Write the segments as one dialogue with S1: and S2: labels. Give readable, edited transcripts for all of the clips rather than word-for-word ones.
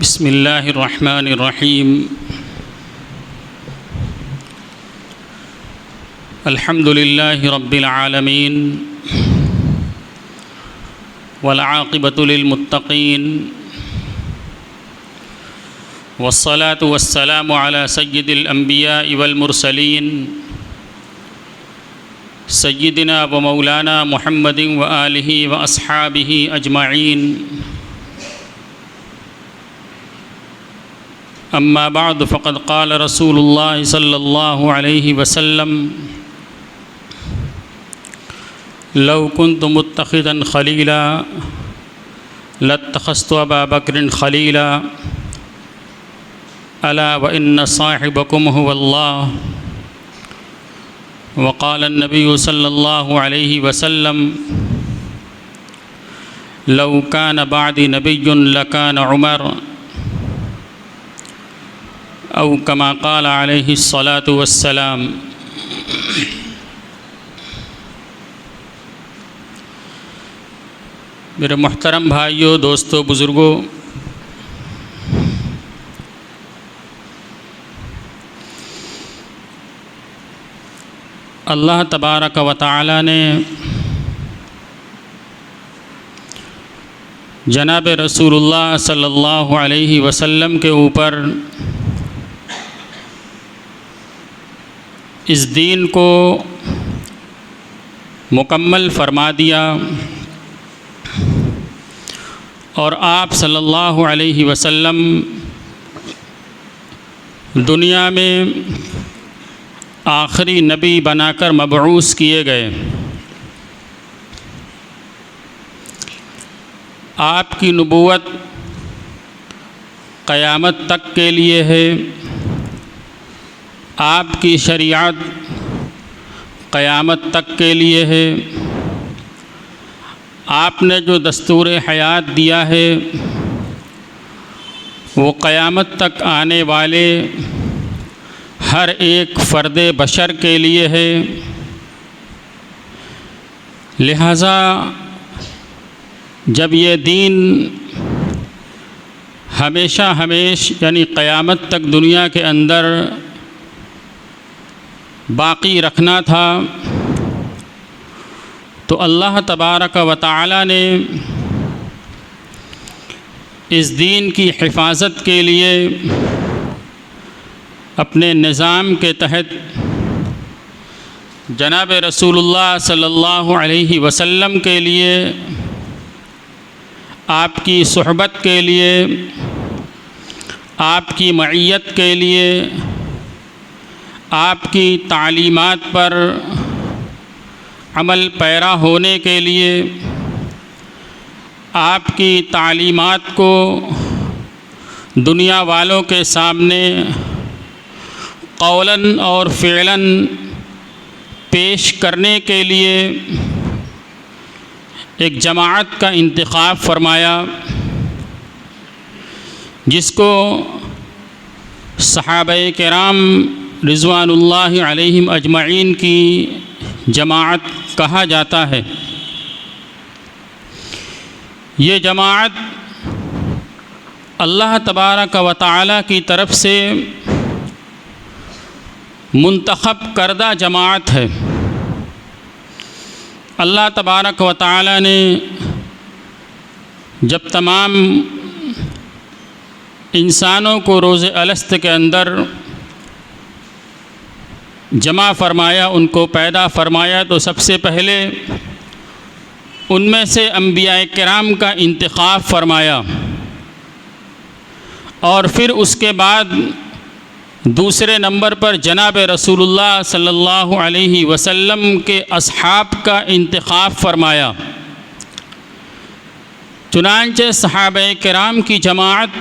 S1: बिस्मिल्लाहिर्रहमानिर्रहीम। अल्हम्दुलिल्लाहि रब्बिल आलमीन वल आक़िबतु लिल मुत्तक़ीन वस्सलातु वस्सलामु अला सय्यिदिल अंबियाइ वल मुरसलीन सय्यिदिना व मौलाना मुहम्मदिन व आलिहि व अस्हाबिहि अजमईन। अम्मा बाद फ़क़द क़ाल रसूलुल्लाह सल्लल्लाहु अलैहि वसल्लम लौ कुन्तु मुत्तख़िज़न ख़लीला लत्तख़ज़्तु अबा बक्रिन ख़लीला अला व इन्न साहिबकुम हुवल्लाह। व क़ाल अन्नबिय्यु सल्लल्लाहु अलैहि वसल्लम लौ कान बअदी नबिय्युन लकान उमर औ कमा क़ाल अलैहिस्सलातु वस्सलाम। मेरे मोहतरम भाइयों, दोस्तों, बुज़ुर्गों, अल्लाह तबारक व तआला ने जनाब रसूलुल्लाह सल्लल्लाहु अलैहि वसल्लम के ऊपर इस दीन को मुकम्मल फ़रमा दिया और आप सल्लल्लाहु अलैहि वसल्लम दुनिया में आखिरी नबी बनाकर मबऊस किए गए। आपकी नबूवत क़यामत तक के लिए है। आपकी शरीयत क़यामत तक के लिए है। आपने जो दस्तूर हयात दिया है वो क़यामत तक आने वाले हर एक फ़र्द बशर के लिए है। लिहाजा जब ये दीन हमेशा यानी क़यामत तक दुनिया के अंदर बाक़ी रखना था तो अल्लाह तबारक व तआला ने इस दीन की हिफाजत के लिए अपने निज़ाम के तहत जनाब रसूलुल्लाह सल्लल्लाहु अलैहि वसल्लम के लिए, आपकी सुहबत के लिए, आपकी मईयत के लिए, आपकी तालीमात पर अमल पैरा होने के लिए, आपकी तालीमात को दुनिया वालों के सामने क़ौलन और फ़िअलन पेश करने के लिए एक जमाअत का इंतख़ाब फ़रमाया, जिसको सहाबाए किराम रिज़वानुल्लाहि अलैहिम अजमईन की जमाअत कहा जाता है। ये जमाअत अल्लाह तबारक व तआला की तरफ़ से मुंतख़ब करदा जमाअत है। अल्लाह तबारक व तआला ने जब तमाम इंसानों को रोज़े अलस्त के अंदर जमा फ़रमाया, उनको पैदा फ़रमाया, तो सबसे पहले उनमें से अंबियाए किराम का इंतख़ाब फ़रमाया और फिर उसके बाद दूसरे नंबर पर जनाब रसूलुल्लाह सल्लल्लाहु अलैहि वसल्लम के अस्हाब का इंतख़ाब फ़रमाया। चुनांचे सहाबाए किराम की जमाअत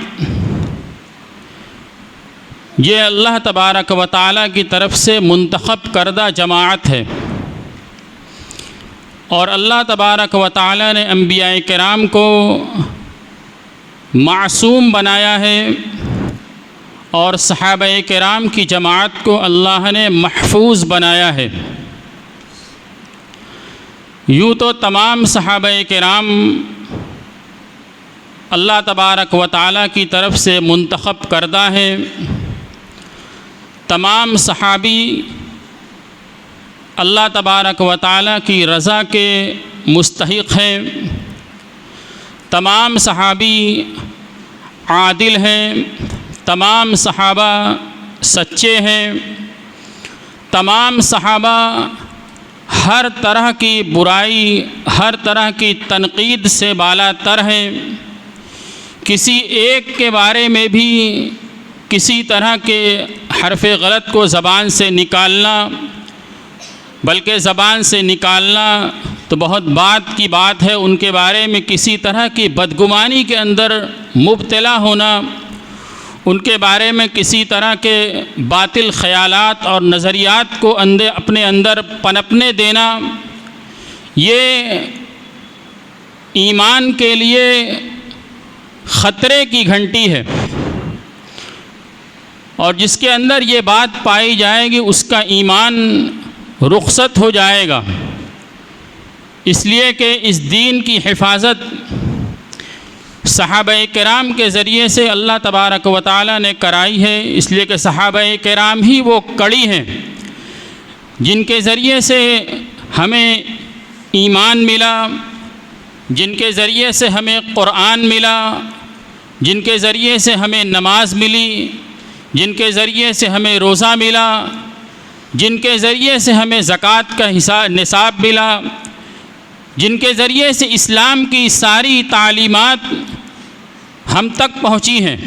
S1: ये अल्लाह तबारक व तआला की तरफ़ से मुंतख़ब करदा जमाअत है और अल्लाह तबारक व तआला ने अंबियाए किराम को मासूम बनाया है और सहाबाए किराम की जमाअत को अल्लाह ने महफूज बनाया है। यूँ तो तमाम सहाबाए किराम अल्लाह तबारक व तआला की तरफ से मुंतखब करदा है। तमाम सहाबी अल्लाह तबारक व तआला की रज़ा के मुस्तहिक़ हैं। तमाम सहाबी आदिल हैं, तमाम सहाबा सच्चे हैं, तमाम सहाबा हर तरह की बुराई, हर तरह की तनकीद से बालातर हैं। किसी एक के बारे में भी किसी तरह के हरफ गलत को ज़बान से निकालना, बल्कि ज़बान से निकालना तो बहुत बात की बात है, उनके बारे में किसी तरह की बदगुमानी के अंदर मुब्तला होना, उनके बारे में किसी तरह के बातिल ख़यालात और नज़रियात को अपने अंदर पनपने देना, ये ईमान के लिए ख़तरे की घंटी है। और जिसके अंदर ये बात पाई जाएगी उसका ईमान रुखसत हो जाएगा। इसलिए कि इस दीन की हिफाजत सहाबा किराम के ज़रिए से अल्लाह तबारक व तआला ने कराई है। इसलिए कि सहाबा किराम ही वो कड़ी हैं जिनके ज़रिए से हमें ईमान मिला, जिनके ज़रिए से हमें क़ुरान मिला, जिनके ज़रिए से हमें नमाज मिली, जिनके ज़रिए से हमें रोज़ा मिला, जिनके ज़रिए से हमें ज़कात का निसाब मिला, जिनके ज़रिए से इस्लाम की सारी तालीमात हम तक पहुँची हैं।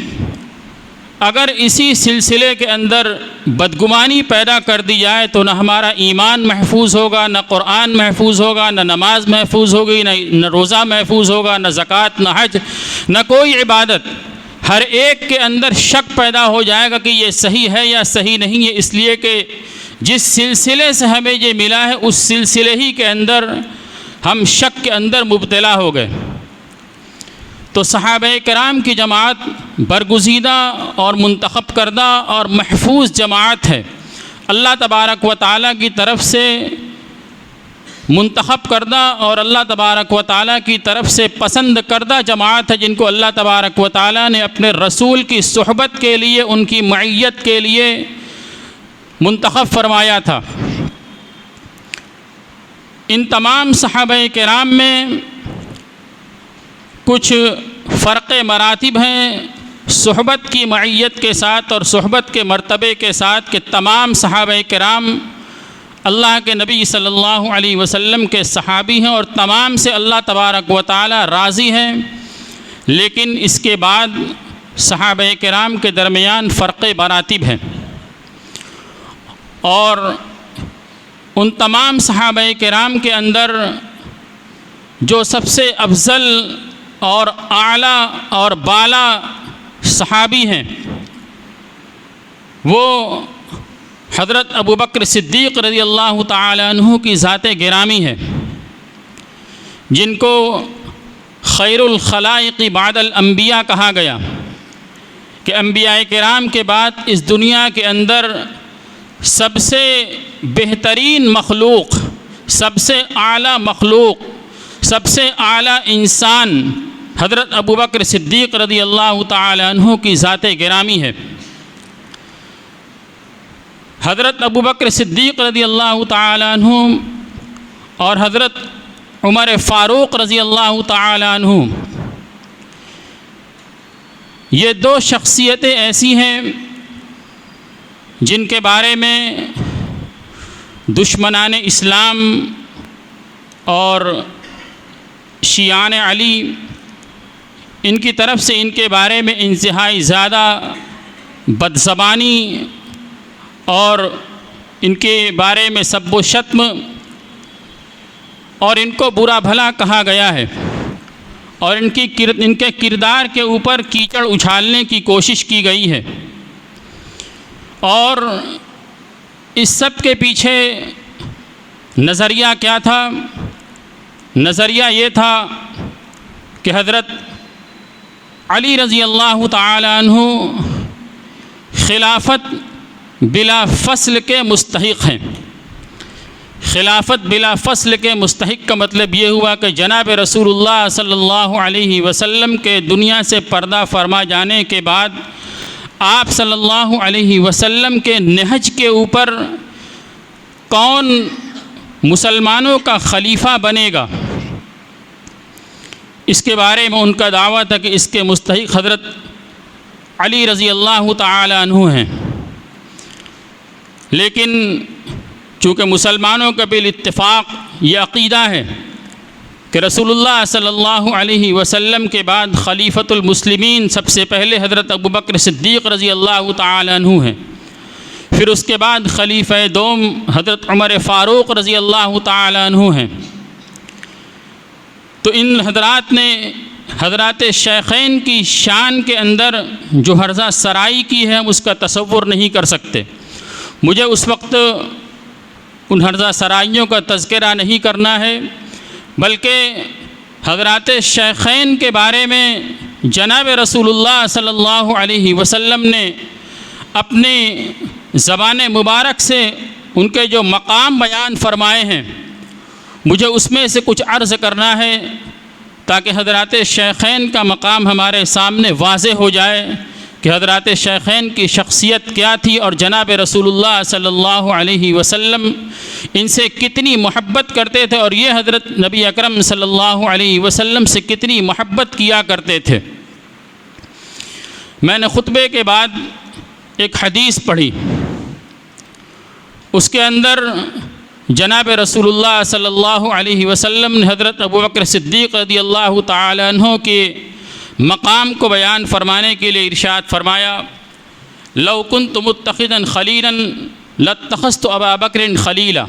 S1: अगर इसी सिलसिले के अंदर बदगुमानी पैदा कर दी जाए तो न हमारा ईमान महफूज होगा, न क़ुरान महफूज होगा, न नमाज महफूज होगी, न रोज़ा महफूज होगा, न ज़कात, न हज, न कोई इबादत। हर एक के अंदर शक पैदा हो जाएगा कि ये सही है या सही नहीं है। इसलिए कि जिस सिलसिले से हमें ये मिला है उस सिलसिले ही के अंदर हम शक के अंदर मुब्तला हो गए। तो सहाबा किराम की जमात बरगुज़ीदा और मुंतखब करदा और महफूज जमात है। अल्लाह तबारक व तआला की तरफ से मुंतखब करदा और अल्लाह तबारक व तआला की तरफ से पसंद करदा जमात है, जिनको अल्लाह तबारक व तआला ने अपने रसूल की सुहबत के लिए, उनकी मइयत के लिए मुंतखब फरमाया था। इन तमाम सहाबा किराम में कुछ फ़र्क़ मरातिब हैं सुहबत की मइयत के साथ और सुहबत के मर्तबे के साथ कि तमाम सहाबा किराम अल्लाह के नबी सल्लल्लाहु अलैहि वसल्लम के सहाबी हैं और तमाम से अल्लाह तबारक व तआला राज़ी हैं। लेकिन इसके बाद सहाबा किराम के दरमियान फ़र्क़ मरातिब हैं और उन तमाम सहाबा किराम के अंदर जो सबसे अफजल और आला और बाला सहाबी हैं वो हज़रत अबू बकर सिद्दीक़ रज़ी अल्लाह तआला अन्हु की ज़ाते गिरामी है, जिनको खैरुल खलाइक़ बादल अंबिया कहा गया कि अंबिया किराम के बाद इस दुनिया के अंदर सबसे बेहतरीन मखलूक़, सबसे आला मखलूक़, सबसे आला इंसान हज़रत अबू बकर सिद्दीक़ रज़ी अल्लाह तआला अन्हु की ज़ाते गिरामी है। हज़रत अबू बकर सिद्दीक़ रज़ी अल्लाह तआला अन्हु और हज़रत उमर फ़ारूक़ रज़ी अल्लाह तआला अन्हु, ये दो शख्सियतें ऐसी हैं जिनके बारे में दुश्मनान इस्लाम और शियान अली इनकी तरफ से इनके बारे में इंतहाई ज़्यादा बदज़बानी और इनके बारे में सब्ब व शत्म और इनको बुरा भला कहा गया है और इनके किरदार के ऊपर कीचड़ उछालने की कोशिश की गई है। और इस सब के पीछे नज़रिया क्या था? नज़रिया ये था कि हज़रत अली रज़ी अल्लाह तआला अन्हु खिलाफत बिला फ़स्ल के मुस्तहिक़ हैं। खिलाफत बिला फ़स्ल के मुस्तहिक का मतलब ये हुआ कि जनाब रसूलुल्लाह सल्लल्लाहु अलैहि वसल्लम के दुनिया से पर्दा फरमा जाने के बाद आप सल्लल्लाहु अलैहि वसल्लम के नहज के ऊपर कौन मुसलमानों का खलीफा बनेगा, इसके बारे में उनका दावा था कि इसके मुस्तहिक हज़रत अली रज़ी अल्लाह ताला अन्हु हैं। लेकिन चूँकि मुसलमानों का बिल इत्तिफ़ाक़ ये अक़ीदा है कि रसूलुल्लाह सल्लल्लाहु अलैहि वसल्लम के बाद खलीफतुल मुस्लिमीन सबसे पहले हज़रत अबू बकर सिद्दीक़ रज़ी अल्लाह ताला अन्हु हैं, फिर उसके बाद खलीफ़ा दोम हज़रत उमर फ़ारूक़ रज़ी अल्लाह ताला अन्हु हैं। तो इन हज़रात ने हज़रात शेख़ैन की शान के अंदर जो हर्ज़ा सराई की है हम उसका तसव्वुर नहीं कर सकते। मुझे उस वक्त उन हर्ज़ा सराइयों का तज़किरा नहीं करना है, बल्कि हज़रात शेख़ैन के बारे में जनाब रसूलुल्लाह सल्लल्लाहु अलैहि वसल्लम ने अपने ज़बान मुबारक से उनके जो मकाम बयान फ़रमाए हैं, मुझे उसमें से कुछ अर्ज़ करना है ताकि हज़रात शेख़ैन का मकाम हमारे सामने वाज़े हो जाए कि हज़रात शेख़ैन की शख्सियत क्या थी और जनाब रसूलुल्लाह सल्लल्लाहु अलैहि वसल्लम इनसे कितनी मोहब्बत करते थे और ये हज़रत नबी अकरम सल्लल्लाहु अलैहि वसल्लम से कितनी मोहब्बत किया करते थे। मैंने खुतबे के बाद एक हदीस पढ़ी, उसके अंदर जनाब रसूलुल्लाह सल्लल्लाहु अलैहि वसल्लम ने हज़रत अबू बकर सिद्दीक़ रज़ियल्लाहु ताला अन्हु के मकाम को बयान फ़रमाने के लिए इरशाद फ़रमाया, लौ कुन्तु मुत्तख़िज़न ख़लीलन लत्तख़ज़्तु अबा बकर ख़लीला।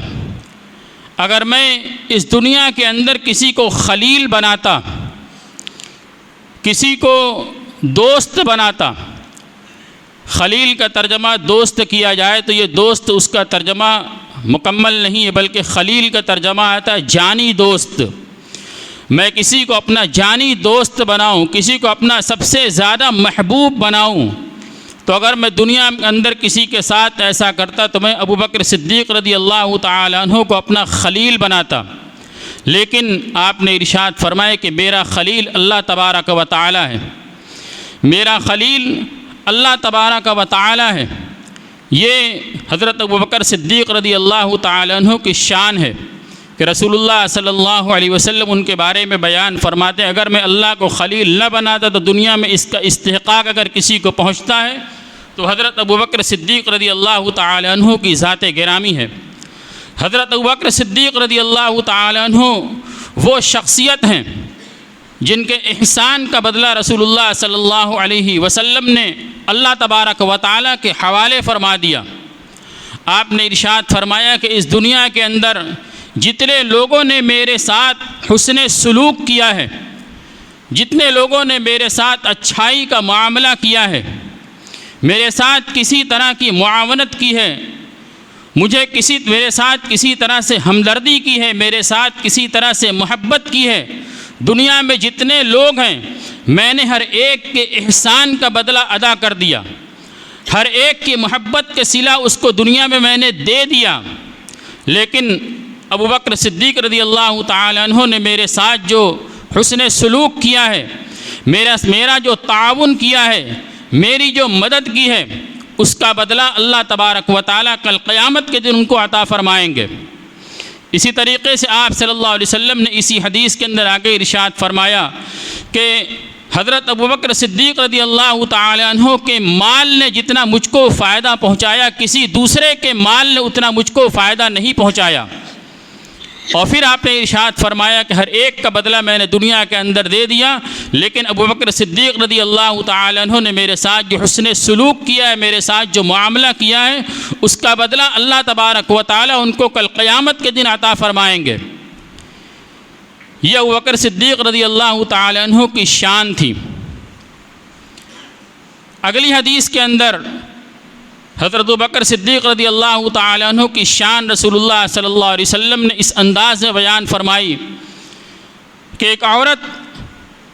S1: अगर मैं इस दुनिया के अंदर किसी को ख़लील बनाता, किसी को दोस्त बनाता, ख़लील का तर्जमा दोस्त किया जाए तो ये दोस्त उसका तर्जमा मुकम्मल नहीं है, बल्कि ख़लील का तर्जमा आता है जानी दोस्त। मैं किसी को अपना जानी दोस्त बनाऊं, किसी को अपना सबसे ज़्यादा महबूब बनाऊं, तो अगर मैं दुनिया के अंदर किसी के साथ ऐसा करता तो मैं अबू बकर सिद्दीक़ रज़ियल्लाहु ताला अन्हु को अपना ख़लील बनाता। लेकिन आपने इरशाद फरमाया कि मेरा ख़लील अल्लाह तबारक व तआला है, मेरा ख़लील अल्लाह तबारक व तआला है। ये हज़रत अबू बकर सिद्दीक़ रज़ियल्लाहु ताला अन्हु की शान है कि रसूलुल्लाह सल्लल्लाहु अलैहि वसल्लम उनके बारे में बयान फरमाते हैं, अगर मैं अल्लाह को ख़लील न बनाता तो दुनिया में इसका इस्तिहक़ाक़ अगर किसी को पहुँचता है तो हज़रत अबू बकर सिद्दीक़ रज़ियल्लाहु ताला अन्हु की ज़ात गिरामी है। हज़रत अबू बकर सिद्दीक़ रज़ियल्लाहु ताला अन्हु वो शख्सियत हैं जिनके एहसान का बदला रसूलुल्लाह सल्लल्लाहु अलैहि वसल्लम ने अल्लाह तबारक व तआला के हवाले फ़रमा दिया। आपने इरशाद फरमाया कि इस दुनिया के अंदर जितने लोगों ने मेरे साथ हुस्न सलूक किया है, जितने लोगों ने मेरे साथ अच्छाई का मामला किया है, मेरे साथ किसी तरह की मुआवनत की है, मुझे मेरे साथ किसी तरह से हमदर्दी की है, मेरे साथ किसी तरह से मोहब्बत की है, दुनिया में जितने लोग हैं मैंने हर एक के एहसान का बदला अदा कर दिया, हर एक की मोहब्बत के सिला उसको दुनिया में मैंने दे दिया। लेकिन अबू बकर सिद्दीक़ रज़ियल्लाहु ताला अन्हु ने मेरे साथ जो हुस्न सलूक किया है, मेरा जो ताउन किया है, मेरी जो मदद की है, उसका बदला अल्लाह तबारक व तआला कल क़यामत के दिन उनको अता फ़रमाएँगे। इसी तरीक़े से आप सल्लल्लाहु अलैहि वसल्लम ने इसी हदीस के अंदर आगे इरशाद फरमाया कि हज़रत अबू बकर सिद्दीक़ रज़ियल्लाहु ताला अन्हु के माल ने जितना मुझको फ़ायदा पहुँचाया, किसी दूसरे के माल ने उतना मुझको फ़ायदा नहीं पहुँचाया। और फिर आपने इरशाद फरमाया कि हर एक का बदला मैंने दुनिया के अंदर दे दिया, लेकिन अबू बकर सिद्दीक़ रज़ियल्लाहु ताला अन्हु ने मेरे साथ जो हुस्न सलूक किया है, मेरे साथ जो मामला किया है, उसका बदला अल्लाह तबारक व तआला उनको कल क़यामत के दिन अता फ़रमाएँगे। यह अबू बकर सिद्दीक़ रज़ियल्लाहु ताला अन्हु की शान थी। अगली हदीस के अंदर हज़रत अबू बकर सिद्दीक़ रज़ियल्लाहु ताला अन्हु की शान रसूलुल्लाह सल्लल्लाहु अलैहि वसल्लम ने इस अंदाज़ में बयान फरमाई कि एक औरत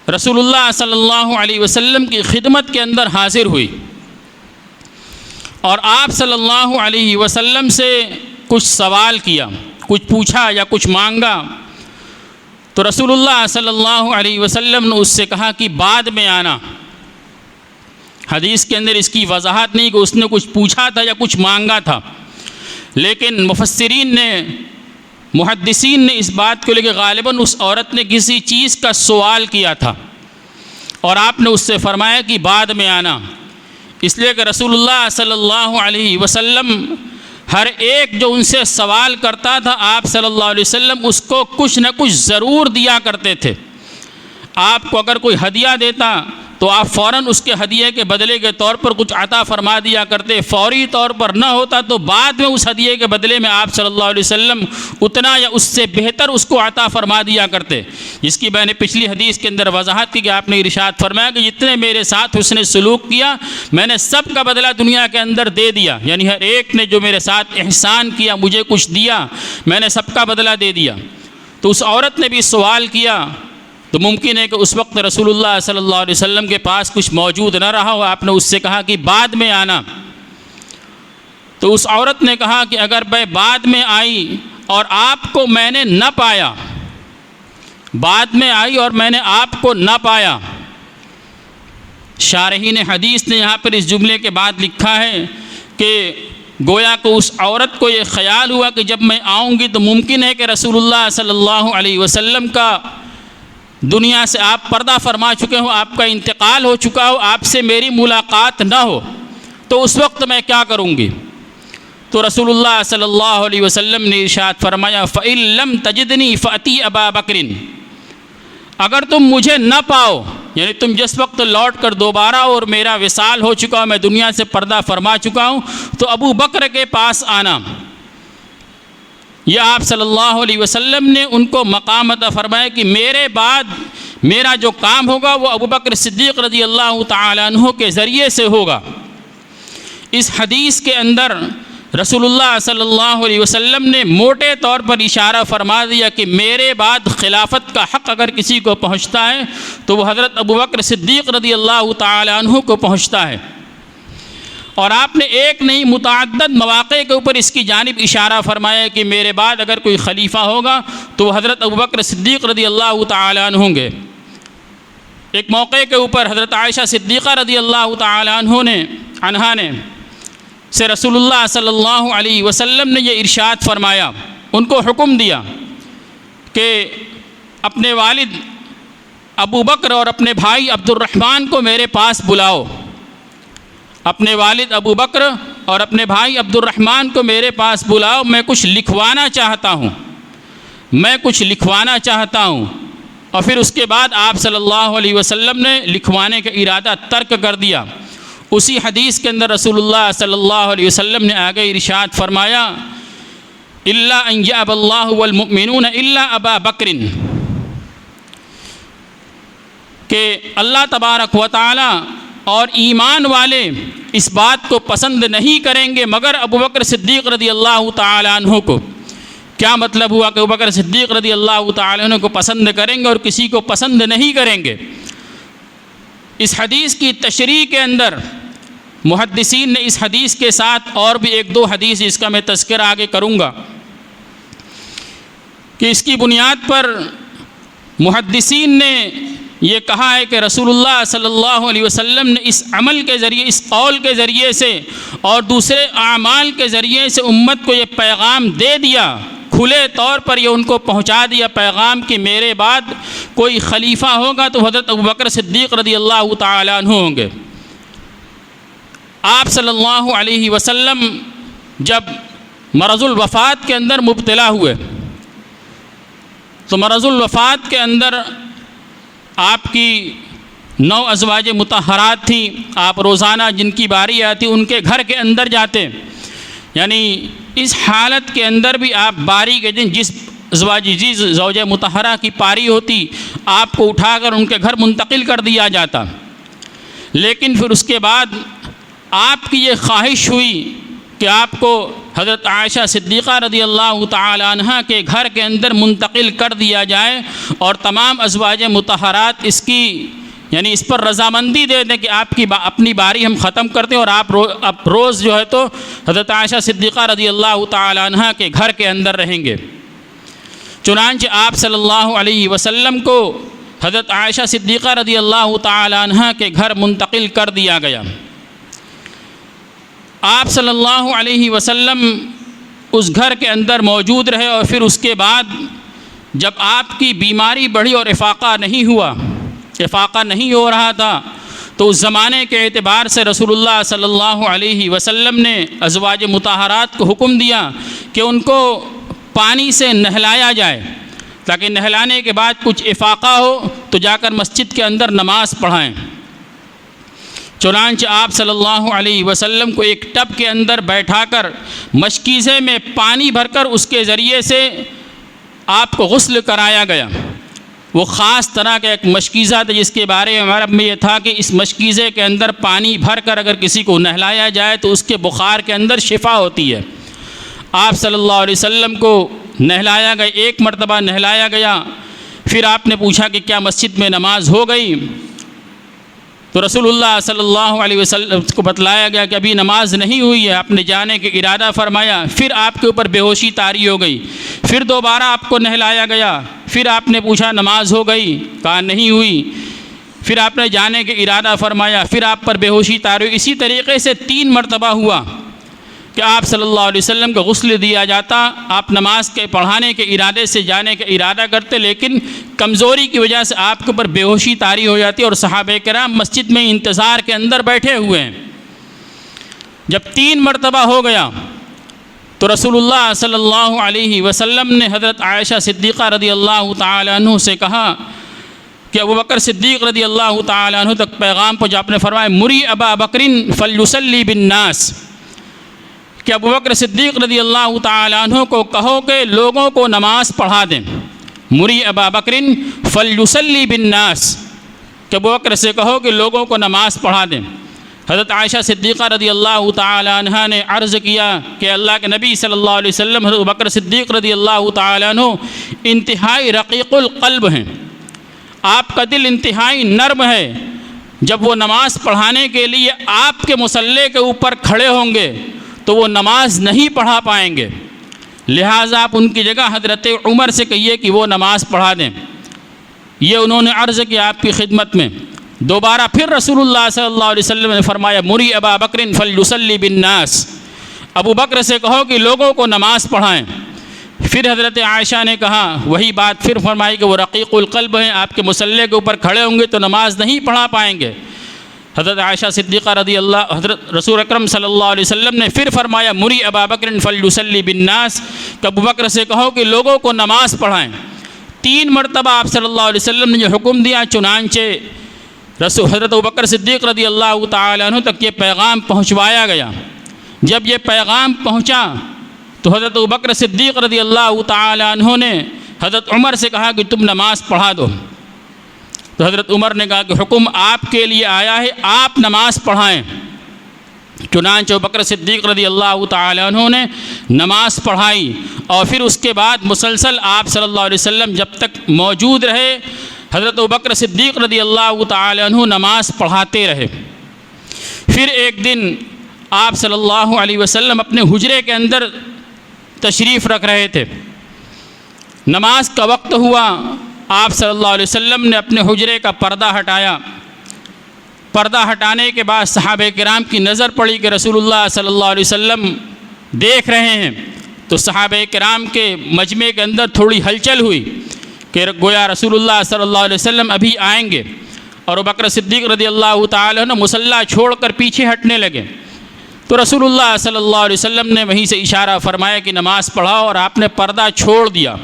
S1: रसूलुल्लाह सल्लल्लाहु अलैहि वसल्लम की खिदमत के अंदर हाजिर हुई और आप सल्लल्लाहु अलैहि वसल्लम से कुछ सवाल किया। कुछ पूछा या कुछ मांगा, तो रसूलुल्लाह सल्लल्लाहु अलैहि वसल्लम ने उससे कहा कि बाद में आना। हदीस के अंदर इसकी वजाहत नहीं कि उसने कुछ पूछा था या कुछ मांगा था, लेकिन मुफस्सिरीन ने, मुहद्दिसीन ने इस बात को लेकर गालिबन उस औरत ने किसी चीज़ का सवाल किया था और आपने उससे फरमाया कि बाद में आना, इसलिए कि रसूलुल्लाह सल्लल्लाहु अलैहि वसल्लम हर एक जो उनसे सवाल करता था आप सल्लल्लाहु अलैहि वसल्लम उसको कुछ न कुछ ज़रूर दिया करते थे। आपको अगर कोई हदिया देता तो आप फ़ौरन उसके हदिये के बदले के तौर पर कुछ अता फरमा दिया करते, फ़ौरी तौर पर न होता तो बाद में उस हदिये के बदले में आप सल्लल्लाहु अलैहि वसल्लम उतना या उससे बेहतर उसको अता फरमा दिया करते। जिसकी मैंने पिछली हदीस के अंदर वजाहत की कि आपने इरशाद फरमाया कि जितने मेरे साथ उसने सलूक किया मैंने सब का बदला दुनिया के अंदर दे दिया, यानी हर एक ने जो मेरे साथ एहसान किया, मुझे कुछ दिया, मैंने सबका बदला दे दिया। तो उस औरत ने भी सवाल किया, तो मुमकिन है कि उस वक्त रसूलुल्लाह सल्लल्लाहु अलैहि वसल्लम के पास कुछ मौजूद न रहा हो। आपने उससे कहा कि बाद में आना, तो उस औरत ने कहा कि अगर मैं बाद में आई और आपको मैंने न पाया, बाद में आई और मैंने आपको न पाया। शारहीन हदीस ने यहाँ पर इस जुमले के बाद लिखा है कि गोया को उस औरत को ये ख्याल हुआ कि जब मैं आऊँगी तो मुमकिन है कि रसूलुल्लाह सल्लल्लाहु अलैहि वसल्लम का दुनिया से आप पर्दा फरमा चुके हो, आपका इंतकाल हो चुका हो, आपसे मेरी मुलाकात न हो, तो उस वक्त मैं क्या करूँगी। तो रसूलुल्लाह सल्लल्लाहु अलैहि वसल्लम ने इरशाद फरमाया, फ़इल्लम तजिदनी फ़अती अबा बकरिन, अगर तुम मुझे न पाओ, यानी तुम जिस वक्त लौट कर दोबारा और मेरा विसाल हो चुका हो, मैं दुनिया से पर्दा फरमा चुका हूँ, तो अबू बकर के पास आना। यह आप सल्लल्लाहु अलैहि वसल्लम ने उनको मकाम अता फरमाया कि मेरे बाद मेरा जो काम होगा वो अबू बकर सिद्दीक़ रज़ी अल्लाह तआला अन्हु के ज़रिए से होगा। इस हदीस के अंदर रसूलुल्लाह सल्लल्लाहु अलैहि वसल्लम ने मोटे तौर पर इशारा फरमा दिया कि मेरे बाद खिलाफत का हक़ अगर किसी को पहुँचता है तो वह हज़रत अबू बकर सिद्दीक़ रज़ी अल्लाह तआला अन्हु को पहुँचता है। और आपने एक नहीं मुतअद्दिद मौक़े के ऊपर इसकी जानिब इशारा फरमाया कि मेरे बाद अगर कोई खलीफा होगा तो हज़रत अबू बकर सिद्दीक़ रज़ी अल्लाह तआला अन्हु होंगे। एक मौके के ऊपर हज़रत आयशा सिद्दीक़ा रज़ी अल्लाह तआला अन्हा ने से रसूलुल्लाह सल्लल्लाहु अलैहि वसल्लम ने यह इरशाद फरमाया, उनको हुक्म दिया कि अपने वालिद अबू बकर और अपने भाई अब्दुर्रहमान को मेरे पास बुलाओ। अपने वालिद अबू बकर और अपने भाई अब्दुर्रहमान को मेरे पास बुलाओ, मैं कुछ लिखवाना चाहता हूँ, मैं कुछ लिखवाना चाहता हूँ। और फिर उसके बाद आप सल्लल्लाहु अलैहि वसल्लम ने लिखवाने का इरादा तर्क कर दिया। उसी हदीस के अंदर रसूलुल्लाह सल्लल्लाहु अलैहि वसल्लम ने आगे इरशाद फरमाया, इल्ला अन यअबल्लाहु वल मुमिनून इल्ला अबा बकरिन, कि अल्लाह तबारक व तआला और ईमान वाले इस बात को पसंद नहीं करेंगे मगर अबू बकर सिद्दीक़ रज़ी अल्लाह तआला अन्हु को। क्या मतलब हुआ कि अबू बकर सिद्दीक़ रज़ी अल्लाह तआला अन्हु को पसंद करेंगे और किसी को पसंद नहीं करेंगे। इस हदीस की तशरीह के अंदर मुहद्दिसीन ने इस हदीस के साथ और भी एक दो हदीस इसका मैं तज़किरा आगे करूँगा कि इसकी बुनियाद पर मुहद्दिसीन ने ये कहा है कि रसूलुल्लाह सल्लल्लाहु अलैहि वसल्लम ने इस अमल के ज़रिए, इस कौल के ज़रिए से और दूसरे आमाल के ज़रिए से उम्मत को ये पैगाम दे दिया, खुले तौर पर ये उनको पहुँचा दिया पैगाम कि मेरे बाद कोई खलीफा होगा तो हज़रत अबू बकर सिद्दीक़ रज़ी अल्लाह तआला अन्हु होंगे। आप सल्लल्लाहु अलैहि वसल्लम जब मरज़ुल वफ़ात के अंदर मुब्तला हुए तो मरज़ुल वफ़ात के अंदर आपकी 9 अज़वाज मुतहरात थी। आप रोज़ाना जिनकी बारी आती उनके घर के अंदर जाते, यानी इस हालत के अंदर भी आप बारी के दिन जिस ज़ौज मुतहरा की पारी होती आपको उठाकर उनके घर मुंतकिल कर दिया जाता। लेकिन फिर उसके बाद आपकी ये ख्वाहिश हुई कि आपको हज़रत आयशा सिद्दीक़ा रज़ी अल्लाह तआला अन्हा के घर के अंदर मुंतकिल कर दिया जाए और तमाम अज़वाज मुतहरात इसकी यानी इस पर रज़ामंदी दे दें कि अपनी बारी हम ख़त्म करते हैं और आप रोज़ जो है तो हज़रत आयशा सिद्दीक़ा रज़ी अल्लाह ताला अन्हा के घर के अंदर रहेंगे। चुनांचे आप सल्लल्लाहु अलैहि वसल्लम को हज़रत आयशा सिद्दीक़ा रज़ी अल्लाह ताला अन्हा के घर मुंतकिल कर दिया गया। आप सल्लल्लाहु अलैहि वसल्लम उस घर के अंदर मौजूद रहे और फिर उसके बाद जब आपकी बीमारी बढ़ी और इफ़ाक़ा नहीं हो रहा था, तो उस ज़माने के एतबार से रसूलुल्लाह सल्लल्लाहु अलैहि वसल्लम ने अज़वाज मुताहरात को हुक्म दिया कि उनको पानी से नहलाया जाए, ताकि नहलाने के बाद कुछ इफ़ाक़ा हो तो जाकर मस्जिद के अंदर नमाज़ पढ़ाएँ। चुनांचे आप सल्लल्लाहु अलैहि वसल्लम को एक टब के अंदर बैठाकर मशकीज़े में पानी भरकर उसके ज़रिए से आपको गुस्ल कराया गया। वो ख़ास तरह का एक मशकीज़ा था जिसके बारे में अरब में ये था कि इस मशकीज़े के अंदर पानी भर कर अगर किसी को नहलाया जाए तो उसके बुखार के अंदर शिफा होती है। आप सल्लल्लाहु अलैहि वसल्लम को नहलाया गया, एक मरतबा नहलाया गया। फिर आपने पूछा कि क्या मस्जिद में नमाज हो गई? तो रसूलुल्लाह सल्लल्लाहु अलैहि वसल्लम को बतलाया गया कि अभी नमाज नहीं हुई है। आपने जाने के इरादा फरमाया, फिर आपके ऊपर बेहोशी तारी हो गई। फिर दोबारा आपको नहलाया गया, फिर आपने पूछा नमाज हो गई? कहा नहीं हुई। फिर आपने जाने के इरादा फरमाया, फिर आप पर बेहोशी तारी। इसी तरीक़े से 3 मरतबा हुआ कि आप सल्लल्लाहु अलैहि वसल्लम को गुस्ल दिया जाता। आप नमाज के पढ़ाने के इरादे से जाने का इरादा करते, लेकिन कमज़ोरी की वजह से आपके ऊपर बेहोशी तारी हो जाती और सहाबे किराम मस्जिद में इंतज़ार के अंदर बैठे हुए हैं। जब 3 मरतबा हो गया तो रसूलुल्लाह सल्लल्लाहु अलैहि वसल्लम ने हज़रत आयशा सिद्दीक़ा रज़ी अल्लाह ताला अन्हु से कहा कि अबू बकर सिद्दीक़ रज़ी अल्लाह ताला अन्हु तक पैगाम पहुँचा। आपने फरमाया मुरी अबा बकरिन फलयुसल्ली बिन्नास, कि अबू बकर सिद्दीक़ रज़ी अल्लाह ताला अन्हु को कहो कि लोगों को नमाज पढ़ा दें। मुरी अबा बकरिन फलयुसल्ली बिन्नास, कि अबू बकर से कहो कि लोगों को नमाज पढ़ा दें। हज़रत आयशा सिद्दीक़ा रज़ी अल्लाह ताला अन्हा ने अर्ज़ किया कि अल्लाह के नबी सल्लल्लाहु अलैहि वसल्लम हज़रत अबू बकर सिद्दीक़ रज़ी अल्लाह ताला अन्हु इंतहाई रक़ीक़ुल क़ल्ब हैं, आपका दिल इंतहाई नर्म है। जब वो नमाज़ पढ़ाने के लिए आपके मुसल्ले के ऊपर खड़े होंगे तो वो नमाज नहीं पढ़ा पाएंगे, लिहाजा आप उनकी जगह हज़रत उमर से कहिए कि वो नमाज़ पढ़ा दें। ये उन्होंने अर्ज़ किया आपकी खिदमत में। दोबारा फिर रसूलुल्लाह सल्लल्लाहु अलैहि वसल्लम ने फरमाया मुरी अबा बकरिन फलयुसल्ली बिन्नास, अबू बकर से कहो कि लोगों को नमाज़ पढ़ाएँ। फिर हज़रत आयशा ने कहा, वही बात फिर फरमाई कि वो रक़ीक़ुल क़ल्ब हैं, आपके मुसल्ले के ऊपर खड़े होंगे तो नमाज नहीं पढ़ा पाएंगे। हज़रत आयशा सिद्दीक़ा रज़ी अल्लाह हज़रत रसूल अकरम सल्लल्लाहु अलैहि वसल्लम ने फिर फरमाया मुरी अबा बकरिन फलयुसल्ली बिन्नास, कि अबू बकर से कहो कि लोगों को नमाज़ पढ़ाएँ। 3 मरतबा आप सल्लल्लाहु अलैहि वसल्लम ने जो हुक्म दिया, चुनांचे हज़रत अबू बकर सिद्दीक़ रज़ी अल्लाह ताला अन्हु तक ये पैगाम पहुँचवाया गया। जब ये पैगाम पहुँचा तो हज़रत अबू बकर सिद्दीक़ रज़ी अल्लाह ताला अन्हु ने हज़रत उमर से कहा कि तुम नमाज़ पढ़ा दो। तो हज़रत उमर ने कहा कि हुक्म आपके लिए आया है, आप नमाज़ पढ़ाएँ। चुनांचे अबू बकर सिद्दीक़ रज़ी अल्लाह ताला अन्हु ने नमाज़ पढ़ाई और फिर उसके बाद मुसलसल आप सल्लल्लाहु अलैहि वसल्लम जब तक मौजूद रहे, हज़रत अबू बकर सिद्दीक़ रज़ी अल्लाह ताला अन्हु नमाज़ पढ़ाते रहे। फिर एक दिन आप सल्लल्लाहु अलैहि वसल्लम अपने हुजरे के अंदर तशरीफ़ रख रहे थे। नमाज का वक्त हुआ, आप सल्लल्लाहु अलैहि वसल्लम ने अपने हुजरे का पर्दा हटाया। पर्दा हटाने के बाद सहाबे किराम की नज़र पड़ी कि रसूलुल्लाह सल्लल्लाहु अलैहि वसल्लम देख रहे हैं। तो सहाबे किराम के मजमे के अंदर थोड़ी हलचल हुई कि गोया रसूलुल्लाह सल्लल्लाहु अलैहि वसल्लम अभी आएंगे, और अबू बकर सिद्दीक़ रज़ी अल्लाह ताला अन्हु मुसल्ला छोड़कर पीछे हटने लगे। तो रसूलुल्लाह सल्लल्लाहु अलैहि वसल्लम ने वहीं से इशारा फरमाया कि नमाज़ पढ़ाओ, और आपने पर्दा छोड़ दिया।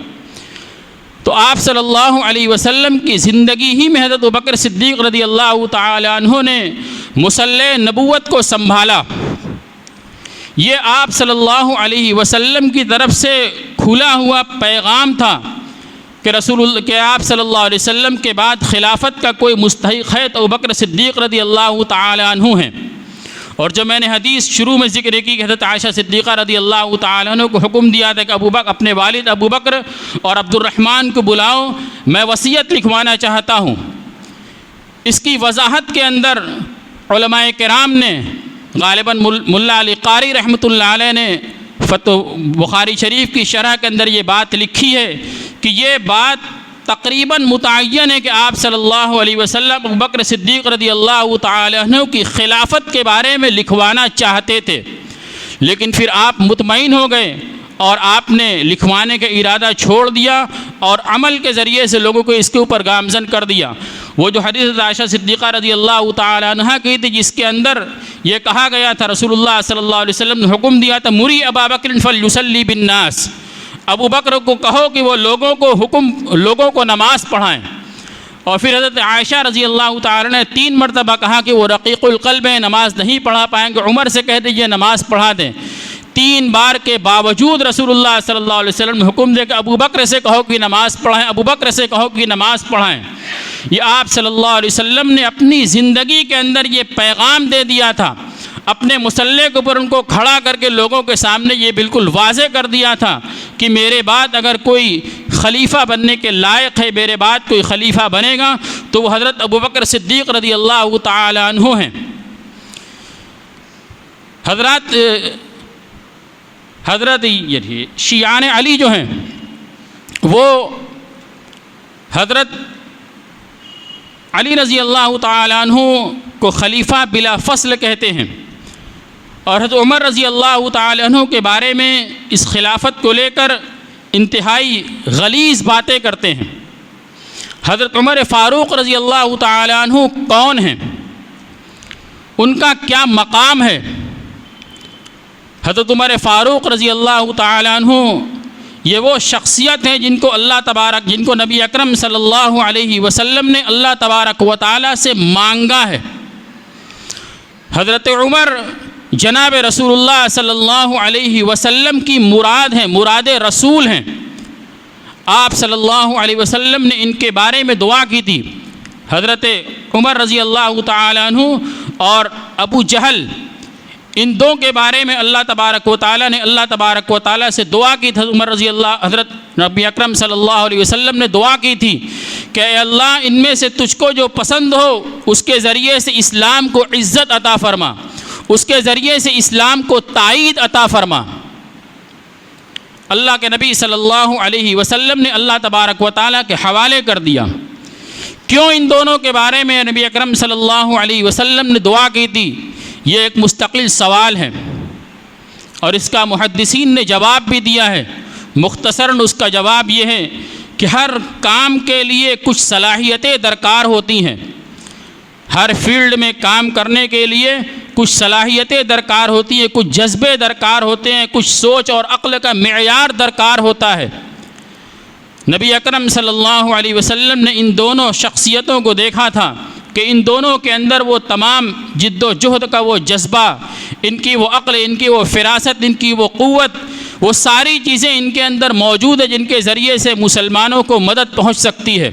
S1: तो आप सल्लल्लाहु अलैहि वसल्लम की ज़िंदगी ही में हज़रत अबू बकर सिद्दीक़ रज़ी अल्लाह ताला अन्हु ने मुसल्ले नबूवत को संभाला। ये आप सल्लल्लाहु अलैहि वसल्लम की तरफ से खुला हुआ पैगाम था कि आप सल्लल्लाहु अलैहि वसल्लम के बाद खिलाफत का कोई मुस्तहिक़ है तो अबू बकर सिद्दीक़ रज़ी अल्लाह ताला अन्हु हैं। और जो मैंने हदीस शुरू में ज़िक्र की कि हज़रत आयशा सिद्दीक़ा रज़ी अल्लाह ताला अन्हु को हुक्म दिया था कि अबू बकर अपने वालिद अबू बकर और अब्दुर्रहमान को बुलाओ, मैं वसीयत लिखवाना चाहता हूँ। इसकी वजाहत के अंदर उलमाए किराम ने, गालिबन मुल्ला अली कारी रहमतुल्लाह अलैह ने बुखारी शरीफ की शरह के अंदर ये बात लिखी है कि ये बात तकरीबन मुतय्यन है कि आप सल्लल्लाहु अलैहि वसल्लम अबू बकर सिद्दीक़ रज़ियल्लाहु ताला अन्हु की खिलाफत के बारे में लिखवाना चाहते थे, लेकिन फिर आप मुतमईन हो गए और आपने लिखवाने का इरादा छोड़ दिया और अमल के ज़रिए से लोगों को इसके ऊपर गामज़न कर दिया। वो जो हदीस आयशा सिद्दीक़ा रज़ियल्लाहु ताला अन्हा की थी, जिसके अंदर ये कहा गया था, रसूलुल्लाह सल्लल्लाहु अलैहि वसल्लम ने हुक्म दिया था, मुरी अबा बकर फलयुसल्ली बिन्नास, अबू बकर को कहो कि वो लोगों को नमाज़ पढ़ाएँ। और फिर हज़रत आयशा रज़ियल्लाहु ताला ने 3 मरतबा कहा कि वो रक़ीक़ुल क़ल्ब है, नमाज़ नहीं पढ़ा पाएंगे, उमर से कह दीजिए नमाज़ पढ़ा दें। 3 बार के बावजूद रसूलुल्लाह सल्लल्लाहु अलैहि वसल्लम ने हुक्म दिया कि अबू बकर से कहो कि नमाज़ पढ़ाएँ, अबू बकर से कहो कि नमाज़ पढ़ाएँ। ये आप सल्लल्लाहु अलैहि वसल्लम ने अपनी ज़िंदगी के अंदर ये पैगाम दे दिया था, अपने मुसल्ले के ऊपर उनको खड़ा करके लोगों के सामने ये बिल्कुल वाज़े कर दिया था कि मेरे बाद अगर कोई खलीफा बनने के लायक है, मेरे बाद कोई खलीफा बनेगा तो वो हज़रत अबू बकर सिद्दीक़ रज़ियल्लाहु ताला अन्हु हैं। हज़रत ये शियान अली जो हैं वो हज़रत अली रज़ियल्लाहु ताला अन्हु को खलीफा बिला फ़स्ल कहते हैं और हज़रत उमर रज़ियल्लाहु ताला अन्हु के बारे में इस खिलाफत को लेकर इंतहाई गलीज़ बातें करते हैं। हज़रत उमर फ़ारूक़ रज़ियल्लाहु ताला अन्हु कौन हैं, उनका क्या मकाम है? हज़रत उमर फ़ारूक़ रज़ियल्लाहु ताला अन्हु ये वो शख्सियत हैं जिनको नबी अकरम सल्लल्लाहु अलैहि वसल्लम ने अल्लाह तबारक व तआला से मांगा है। हज़रत उमर जनाब रसूलुल्लाह सल्लल्लाहु अलैहि वसल्लम की मुराद हैं, मुराद रसूल हैं। आप सल्लल्लाहु अलैहि वसल्लम ने इनके बारे में दुआ की थी। हज़रत उमर रज़ियल्लाहु ताला अन्हु और अबू जहल, इन दो के बारे में अल्लाह तबारक व तआला ने अल्लाह तबारक व तआला से दुआ की थी। हज़रत नबी अकरम सल्लल्लाहु अलैहि वसल्लम ने दुआ की थी कि अल्लाह इनमें से तुझको जो पसंद हो उसके ज़रिए से इस्लाम को इज़्ज़त अता फ़रमा, उसके ज़रिए से इस्लाम को ताईद अता फ़रमा। अल्लाह के नबी सल्लल्लाहु अलैहि वसल्लम ने अल्लाह तबारक व तआला के हवाले कर दिया। क्यों इन दोनों के बारे में नबी अकरम सल्लल्लाहु अलैहि वसल्लम ने दुआ की थी, ये एक मुस्तकिल सवाल है और इसका मुहद्दिसीन ने जवाब भी दिया है। मुख्तसरन उसका जवाब ये है कि हर काम के लिए कुछ सलाहियतें दरकार होती हैं, हर फील्ड में काम करने के लिए कुछ सलाहियतें दरकार होती हैं, कुछ जज्बे दरकार होते हैं, कुछ सोच और अक्ल का मेयार दरकार होता है। नबी अकरम सल्लल्लाहु अलैहि वसल्लम ने इन दोनों शख्सियतों को देखा था कि इन दोनों के अंदर वो तमाम जिद्दोजहद का वो जज्बा, इनकी वो अक्ल, इनकी वो फ़िरासत, इनकी वो क़ुव्वत, वो सारी चीज़ें इनके अंदर मौजूद है जिनके ज़रिए से मुसलमानों को मदद पहुँच सकती है।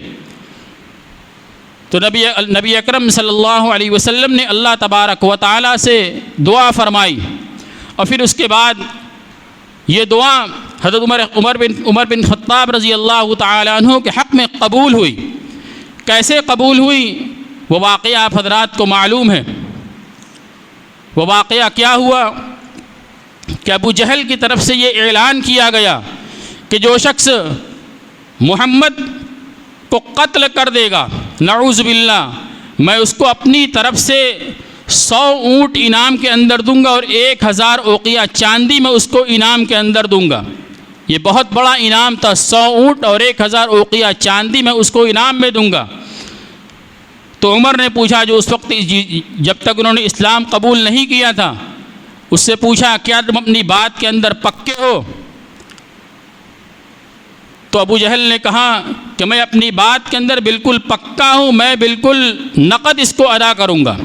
S1: तो नबी अकरम सल्लल्लाहु अलैहि वसल्लम ने अल्लाह तबारक व तआला से दुआ फरमाई और फिर उसके बाद ये दुआ हज़रत उमर बिन ख़त्ताब रज़ियल्लाहु ताला अन्हु के हक़ में कबूल हुई। कैसे कबूल हुई वो वाक़या आप हज़रात को मालूम है। वो वाक़या क्या हुआ कि अबू जहल की तरफ से ये ऐलान किया गया कि जो शख्स मोहम्मद को कत्ल कर देगा, नऊज़ बिल्लाह, मैं उसको अपनी तरफ से 100 ऊँट इनाम के अंदर दूंगा और 1000 औक़िया चांदी मैं उसको इनाम के अंदर दूंगा। ये बहुत बड़ा इनाम था, 100 ऊँट और 1000 औक़िया चांदी मैं उसको इनाम में दूंगा। तो उमर ने पूछा, जो उस वक्त जब तक उन्होंने इस्लाम कबूल नहीं किया था, उससे पूछा क्या तुम अपनी बात के अंदर पक्के हो? तो अबू जहल ने कहा कि मैं अपनी बात के अंदर बिल्कुल पक्का हूँ, मैं बिल्कुल नक़द इसको अदा करूँगा।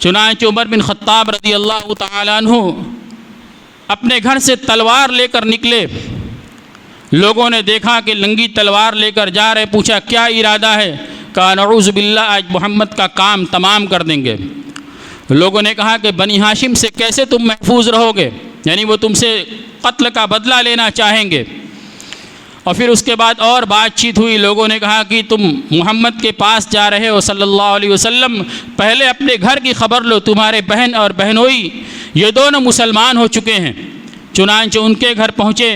S1: चुनांचे उमर बिन ख़त्ताब रज़ियल्लाहु ताला अन्हु अपने घर से तलवार लेकर निकले। लोगों ने देखा कि नंगी तलवार लेकर जा रहे, पूछा क्या इरादा है? कहा नऊज़ बिल्लाह, आज मोहम्मद का काम तमाम कर देंगे। लोगों ने कहा कि बनी हाशिम से कैसे तुम महफूज रहोगे, यानी वो तुमसे कत्ल का बदला लेना चाहेंगे। और फिर उसके बाद और बातचीत हुई। लोगों ने कहा कि तुम मोहम्मद के पास जा रहे हो सल्लल्लाहु अलैहि वसल्लम, पहले अपने घर की ख़बर लो, तुम्हारे बहन और बहनोई ये दोनों मुसलमान हो चुके हैं। चुनांचे उनके घर पहुँचे।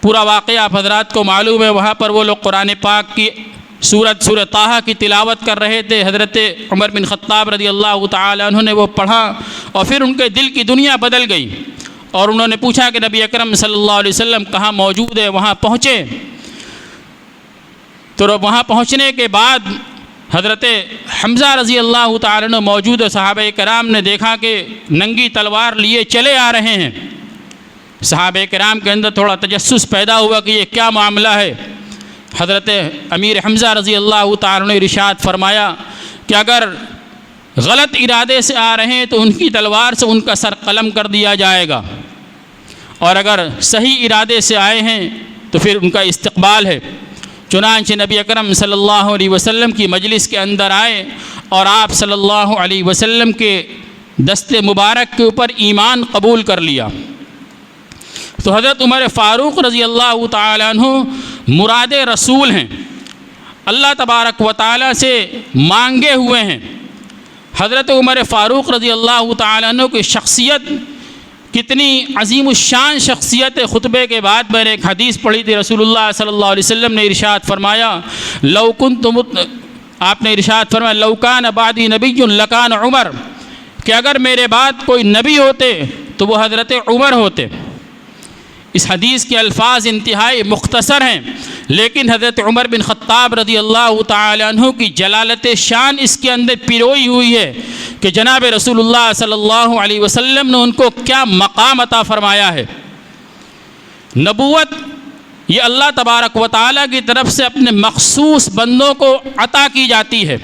S1: पूरा वाक़या आप हज़रात को मालूम है। वहाँ पर वो लोग कुरान पाक की सूरत ताहा की तिलावत कर रहे थे। हज़रत उमर बिन ख़त्ताब रज़ियल्लाहु ताला अन्हु ने वो पढ़ा और फिर उनके दिल की दुनिया बदल गई और उन्होंने पूछा कि नबी अकरम सल्लल्लाहु अलैहि वसल्लम कहाँ मौजूद है। वहाँ पहुँचे तो वहाँ पहुँचने के बाद हज़रत हमज़ा रज़ियल्लाहु ताला अन्हु मौजूद सहाबे कराम ने देखा कि नंगी तलवार लिए चले आ रहे हैं। सहाबे कराम के अंदर थोड़ा तजस्सुस पैदा हुआ कि ये क्या मामला है। हज़रत अमीर हमज़ा रज़ियल्लाहु ताला ने इरशाद फरमाया कि अगर गलत इरादे से आ रहे हैं तो उनकी तलवार से उनका सर कलम कर दिया जाएगा, और अगर सही इरादे से आए हैं तो फिर उनका इस्तक़बाल है। चुनांचे नबी अकरम सल्लल्लाहु अलैहि वसल्लम की मजलिस के अंदर आए और आप सल्लल्लाहु अलैहि वसल्लम के दस्ते मुबारक के ऊपर ईमान कबूल कर लिया। तो हज़रत उमर फ़ारूक़ रज़ियल्लाहु ताला अन्हु मुराद रसूल हैं, अल्लाह तबारक व ताला से मांगे हुए हैं। हज़रत उमर फ़ारूक़ रज़ियल्लाहु ताला अन्हु की शख्सियत कितनी अज़ीमुश्शान शख्सियत है। ख़ुतबे के बाद मैंने एक हदीस पढ़ी थी। रसूलुल्लाह सल्लल्लाहु अलैहि वसल्लम ने इरशाद फरमाया, लौ कुन्तु, आपने इरशाद फरमाया लौ कान बादी नबिय्युन लकान उमर, कि अगर मेरे बाद कोई नबी होते तो वो हज़रत उमर होते। इस हदीस के अल्फाज इंतहाई मुख्तसर हैं, लेकिन हज़रत उमर बिन ख़त्ताब रज़ियल्लाहु ताला अन्हु की जलालत शान इसके अंदर पिरोई हुई है कि जनाब रसूलुल्लाह सल्लल्लाहु अलैहि वसल्लम ने उनको क्या मकाम अता फ़रमाया है। नबूवत ये अल्लाह तबारक व ताला की तरफ से अपने मखसूस बंदों को अता की जाती है,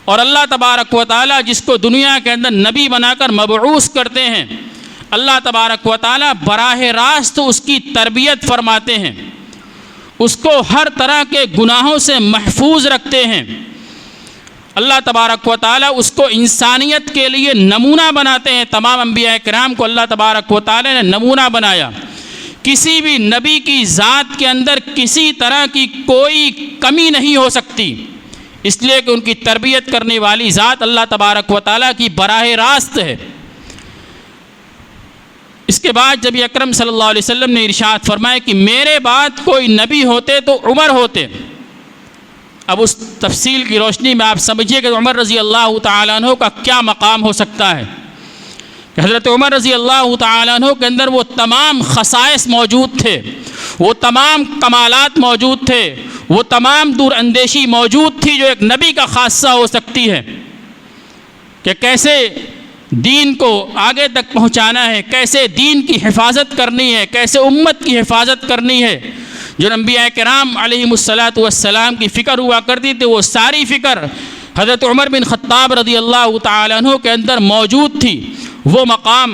S1: और अल्लाह तबारक व ताला जिसको दुनिया के अंदर नबी बनाकर मबऊस करते हैं, अल्लाह तबारक व ताला बराह रास्त उसकी तरबियत फरमाते हैं, उसको हर तरह के गुनाहों से महफूज रखते हैं। अल्लाह तबारक व ताला उसको इंसानियत के लिए नमूना बनाते हैं। तमाम अंबिया किराम को अल्लाह तबारक व ताला ने नमूना बनाया। किसी भी नबी की ज़ात के अंदर किसी तरह की कोई कमी नहीं हो सकती, इसलिए कि उनकी तरबियत करने वाली ज़ात अल्लाह तबारक व ताला की बराह रास्त है। इसके बाद जब अकरम सल्लल्लाहु अलैहि वसल्लम ने इरशाद फरमाया कि मेरे बाद कोई नबी होते तो उमर होते। अब उस तफसील की रोशनी में आप समझिए कि उमर रज़ी अल्लाह ताला अन्हु का क्या मकाम हो सकता है। हज़रत उमर रज़ी अल्लाह ताला अन्हु के अंदर वो तमाम खसाइस मौजूद थे, वो तमाम कमालात मौजूद थे, वो तमाम दूरअंदेशी मौजूद थी जो एक नबी का खासा हो सकती है कि कैसे दीन को आगे तक पहुंचाना है, कैसे दीन की हिफाजत करनी है, कैसे उम्मत की हिफाजत करनी है। जो अंबिया किराम अलैहिमुस्सलातु वस्सलाम की फ़िक्र हुआ करती थी, वो सारी फ़िक्र हज़रत उमर बिन ख़त्ताब रज़ियल्लाहु ताला अन्हु के अंदर मौजूद थी। वो मकाम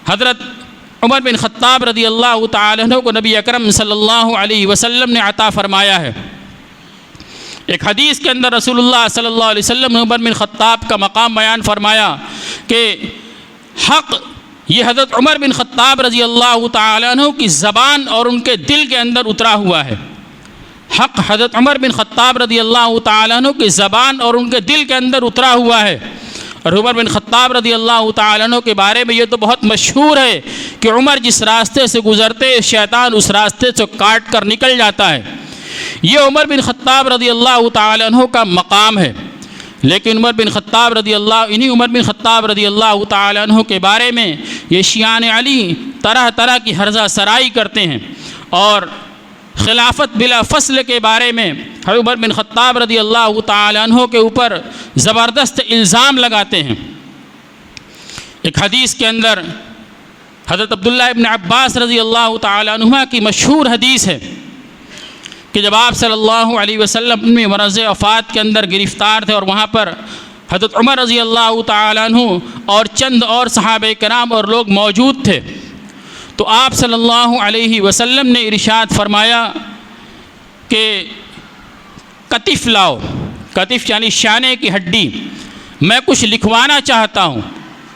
S1: हज़रत उमर बिन ख़त्ताब रज़ियल्लाहु ताला अन्हु को नबी अकरम सल्लल्लाहु अलैहि वसल्लम ने अता फ़रमाया है। एक हदीस के अंदर रसूलुल्लाह सल्लल्लाहु अलैहि वसल्लम ने उमर बिन ख़त्ताब का मकाम बयान फरमाया कि हक़ ये हज़रत उमर बिन ख़त्ताब रज़ी अल्लाह ताला अन्हु की ज़बान और उनके दिल के अंदर उतरा हुआ है। हक़ हज़रत उमर बिन ख़त्ताब रज़ी अल्लाह ताला अन्हु की ज़बान और उनके दिल के अंदर उतरा हुआ है। और उमर बिन ख़त्ताब रज़ी अल्लाह ताला अन्हु के बारे में ये तो बहुत मशहूर है कि उमर जिस रास्ते से गुज़रते शैतान उस रास्ते से काट कर निकल जाता है। ये उमर बिन ख़त्ताब रज़ी अल्लाह ताला अन्हु का मकाम है। लेकिन उमर बिन ख़त्ताब इन्हीं उमर बिन ख़त्ताब रज़ी अल्लाह ताला अन्हु के बारे में ये शियान अली तरह तरह की हर्जा सराई करते हैं और खिलाफत बिला फ़स्ल के बारे में उमर बिन ख़त्ताब रज़ी अल्लाह ताला अन्हु के ऊपर ज़बरदस्त इल्ज़ाम लगाते हैं। एक हदीस के अंदर हज़रत अब्दुल्लाह इब्न अब्बास रज़ी अल्लाह ताला अन्हुमा की मशहूर हदीस है कि जब आप सल्लल्लाहु अलैहि वसल्लम में मरज़ वफ़ात के अंदर गिरफ़्तार थे और वहाँ पर हज़रत उमर रज़ी अल्लाह ताला अन्हु और चंद और सहाबे कराम और लोग मौजूद थे, तो आप सल्लल्लाहु अलैहि वसल्लम ने इरशाद फरमाया कि कतिफ़ लाओ, कतिफ़ यानी शाने की हड्डी, मैं कुछ लिखवाना चाहता हूँ।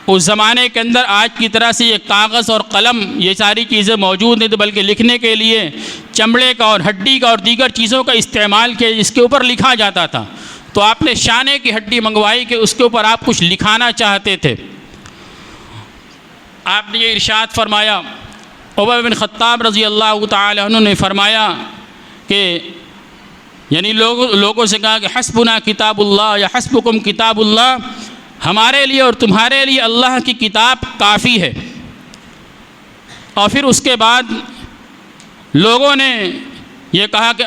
S1: उस ज़माने के अंदर आज की तरह से ये कागज़ और कलम ये सारी चीज़ें मौजूद नहीं थी, बल्कि लिखने के लिए चमड़े का और हड्डी का और दीगर चीज़ों का इस्तेमाल किया जिसके ऊपर लिखा जाता था। तो आपने शाने की हड्डी मंगवाई कि उसके ऊपर आप कुछ लिखाना चाहते थे। आपने ये इरशाद फरमाया, उमर बिन ख़त्ताब रज़ी अल्लाह तआला अन्हु ने फरमाया कि यानी लोगों से कहा कि हस्बुना किताबुल्लाह या हस्बुकुम किताबुल्लाह, हमारे लिए और तुम्हारे लिए अल्लाह की किताब काफ़ी है। और फिर उसके बाद लोगों ने ये कहा कि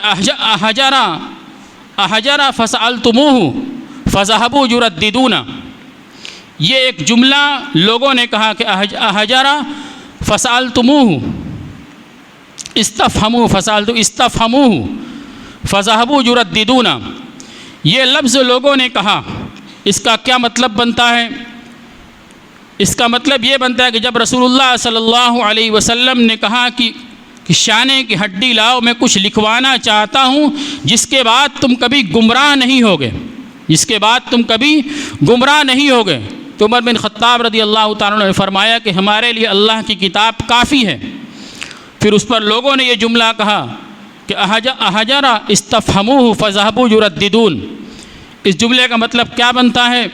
S1: अहजरा फसअलतुमूहु फज़हबू युरद्दिदूना। ये एक जुमला लोगों ने कहा कि अहजरा फसअलतुमूहु इस्तफ़हमूहु फ़ज़हबू युरद्दिदूना। ये लफ्ज़ लोगों ने कहा, इसका क्या मतलब बनता है? इसका मतलब ये बनता है कि जब रसूलुल्लाह सल्लल्लाहु अलैहि वसल्लम ने कहा कि शाने की हड्डी लाओ, मैं कुछ लिखवाना चाहता हूँ जिसके बाद तुम कभी गुमराह नहीं होगे, जिसके बाद तुम कभी गुमराह नहीं होगे, तो उमर बिन ख़त्ताब रज़ी अल्लाह तआला ने फरमाया कि हमारे लिए अल्लाह की किताब काफ़ी है। फिर उस पर लोगों ने ये जुमला कहा कि अहजरा इस्तफ़हमूहु फ़ज़हबू युरद्दिदून। इस जुमले का मतलब क्या बनता है?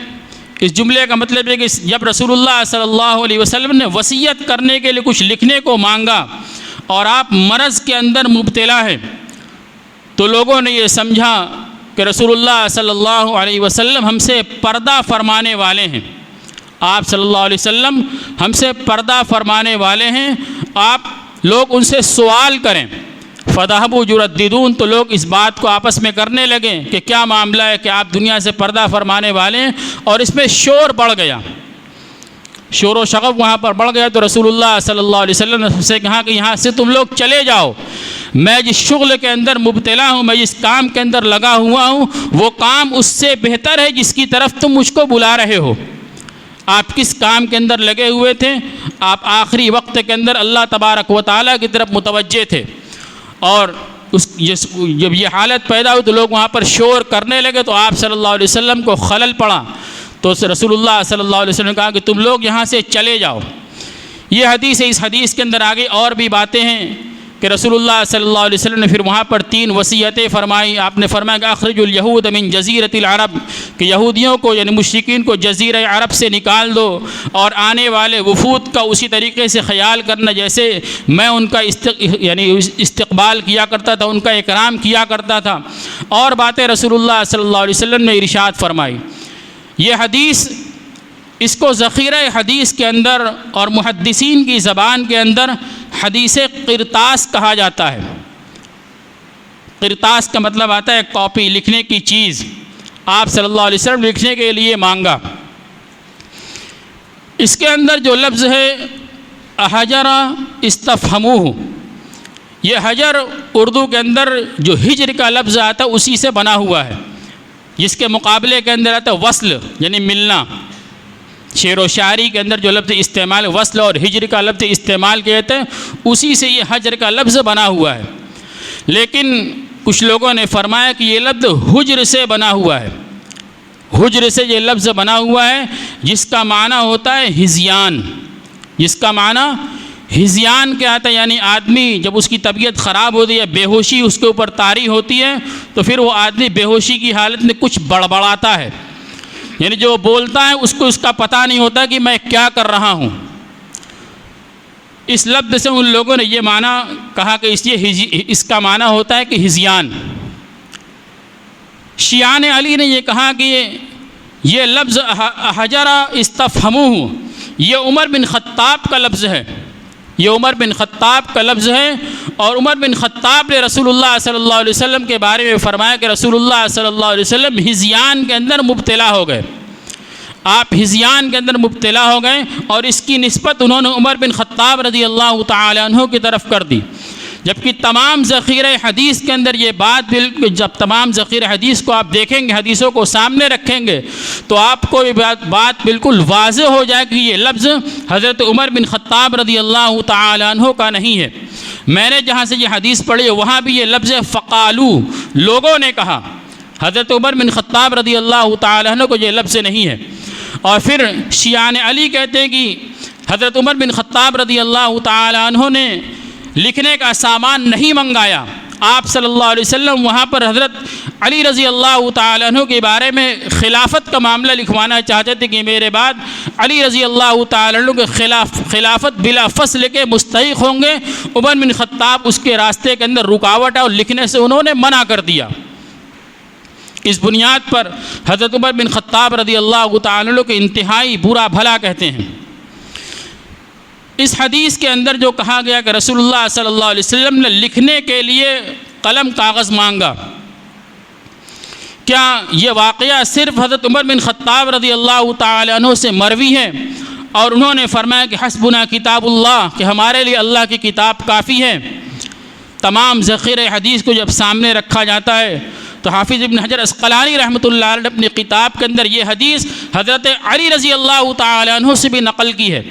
S1: इस जुमले का मतलब है कि जब रसूलुल्लाह सल्लल्लाहु अलैहि वसल्लम ने वसीयत करने के लिए कुछ लिखने को मांगा और आप मरज़ के अंदर मुब्तला हैं, तो लोगों ने ये समझा कि रसूलुल्लाह सल्लल्लाहु अलैहि वसल्लम हमसे पर्दा फरमाने वाले हैं, आप सल्लल्लाहु अलैहि वसल्लम हमसे पर्दा फरमाने वाले हैं, आप लोग उनसे सवाल करें। फ़ज़हबू युरद्दिदून, तो लोग इस बात को आपस में करने लगे कि क्या मामला है कि आप दुनिया से पर्दा फरमाने वाले हैं, और इसमें शोर बढ़ गया, शोर व शगफ़ वहाँ पर बढ़ गया। तो रसूलुल्लाह सल्लल्लाहु अलैहि वसल्लम ने उससे कहा कि यहाँ से तुम लोग चले जाओ, मैं जिस शुग़्ल के अंदर मुब्तला हूँ, मैं जिस काम के अंदर लगा हुआ हूँ, वो काम उससे बेहतर है जिसकी तरफ तुम मुझको बुला रहे हो। आप किस काम के अंदर लगे हुए थे? आप आखिरी वक्त के अंदर अल्लाह तबारक व तआला की तरफ मुतवज्जे थे, और जब ये हालत पैदा हुई तो लोग वहाँ पर शोर करने लगे, तो आप सल्लल्लाहु अलैहि वसल्लम को खलल पड़ा। तो रसूलुल्लाह सल्लल्लाहु अलैहि वसल्लम ने कहा कि तुम लोग यहाँ से चले जाओ। ये हदीस है, इस हदीस के अंदर आगे और भी बातें हैं कि रसूलुल्लाह सल्लल्लाहु अलैहि वसल्लम ने फिर वहाँ पर 3 वसीयतें फरमाई। आपने फरमाया कि अखरिजुल यहूद मिन जज़ीरतिल अरब, कि यहूदियों को यानी मुश्रिकीन को जज़ीरा अरब से निकाल दो, और आने वाले वफूद का उसी तरीके से ख्याल करना जैसे मैं उनका इस्तक़बाल किया करता था, उनका इकराम किया करता था। और बातें रसूलुल्लाह सल्लल्लाहु अलैहि वसल्लम ने इरशाद फरमाई। ये हदीस, इसको ज़ख़ीरा हदीस के अंदर और मुहद्दिसीन की ज़बान के अंदर हदीस क़िरतास कहा जाता है। क़िरतास का मतलब आता है कॉपी, लिखने की चीज़। आप सल्लल्लाहु अलैहि वसल्लम लिखने के लिए मांगा। इसके अंदर जो लफ्ज़ है अहजरा इस्तफ़हमूहु, ये हजर उर्दू के अंदर जो हिज्र का लफ्ज़ आता है उसी से बना हुआ है, जिसके मुकाबले के अंदर आता है वस्ल यानी मिलना। शेर व शायरी के अंदर जो लफ्ज़ इस्तेमाल वस्ल और हिज्र का लफ्ज़ इस्तेमाल किए थे, उसी से ये हजर का लफ्ज़ बना हुआ है। लेकिन कुछ लोगों ने फरमाया कि ये लफ्ज़ हुज्र से बना हुआ है, हुज्र से ये लफ्ज़ बना हुआ है, जिसका माना होता है हिज़यान। जिसका माना हिज़यान क्या आता है, यानी आदमी जब उसकी तबीयत ख़राब होती है, बेहोशी उसके ऊपर तारी होती है, तो फिर वो आदमी बेहोशी की हालत में कुछ बड़बड़ाता है, यानी जो बोलता है उसको उसका पता नहीं होता कि मैं क्या कर रहा हूँ। इस लफ्ज़ से उन लोगों ने ये माना कहा कि इसका माना होता है कि हिज़यान। शियान अली ने ये कहा कि ये लफ्ज़ हजरा इस्तफ़हमूहु, ये उमर बिन ख़त्ताब का लफ्ज़ है, ये उमर बिन ख़त्ताब का लफ्ज़ है। और उमर बिन ख़त्ताब ने रसूलुल्लाह सल्लल्लाहु अलैहि वसल्लम के बारे में फ़रमाया कि रसूलुल्लाह सल्लल्लाहु अलैहि वसल्लम हिज़यान के अंदर मुब्तला हो गए, आप हिज़यान के अंदर मुब्तला हो गए, और इसकी निस्बत उन्होंने उमर बिन ख़त्ताब रज़ी अल्लाह तआला अन्हु की तरफ कर दी। जबकि तमाम ज़ख़ीरा हदीस के अंदर ये बात बिल्कुल, जब तमाम ज़ख़ीरा हदीस को आप देखेंगे, हदीसों को सामने रखेंगे, तो आपको ये बात बिल्कुल वाज़ेह हो जाए कि ये लफ्ज़ हज़रत उमर बिन ख़त्ताब रज़ी अल्लाह तआला अन्हु का नहीं है। मैंने जहाँ से ये हदीस पढ़ी वहाँ भी ये लफ्ज़ फ़क़ालू, लोगों ने कहा, हज़रत उमर बिन ख़त्ताब रज़ी अल्लाह तआला अन्हु को ये लफ्ज़ नहीं है। और फिर शियान अली कहते हैं कि हज़रत उमर बिन ख़त्ताब रज़ी अल्लाह ताला अन्हु ने लिखने का सामान नहीं मंगाया। आप सल्लल्लाहु अलैहि वसल्लम वहाँ पर हज़रत अली रज़ी अल्लाह ताला अन्हु के बारे में खिलाफत का मामला लिखवाना चाहते थे कि मेरे बाद अली रज़ी अल्लाह ताला अन्हु के खिलाफत बिला फसल के मुस्तहिक़ होंगे। उमर बिन ख़त्ताब उसके रास्ते के अंदर रुकावट है और लिखने से उन्होंने मना कर दिया। इस बुनियाद पर हज़रत उमर बिन ख़त्ताब रज़ी अल्लाह ताला अन्हु के इंतहाई बुरा भला कहते हैं। इस हदीस के अंदर जो कहा गया कि रसूलुल्लाह सल्लल्लाहु अलैहि वसल्लम ने लिखने के लिए कलम कागज़ मांगा, क्या ये वाक़या सिर्फ़ हज़रत उमर बिन ख़त्ताब रज़ी अल्लाह ताला अन्हु से मरवी है और उन्होंने फरमाया कि हस्बुना किताबुल्लाह, कि हमारे लिए अल्लाह की किताब काफ़ी है। तमाम ज़ख़ीरे हदीस को जब सामने रखा जाता है तो हाफिज़ इब्न हजर अस्क़लानी रहमतुल्लाह अलैह ने अपनी किताब के अंदर ये हदीस हज़रत अली रज़ी अल्लाह ताला अन्हु से भी नक़ल की है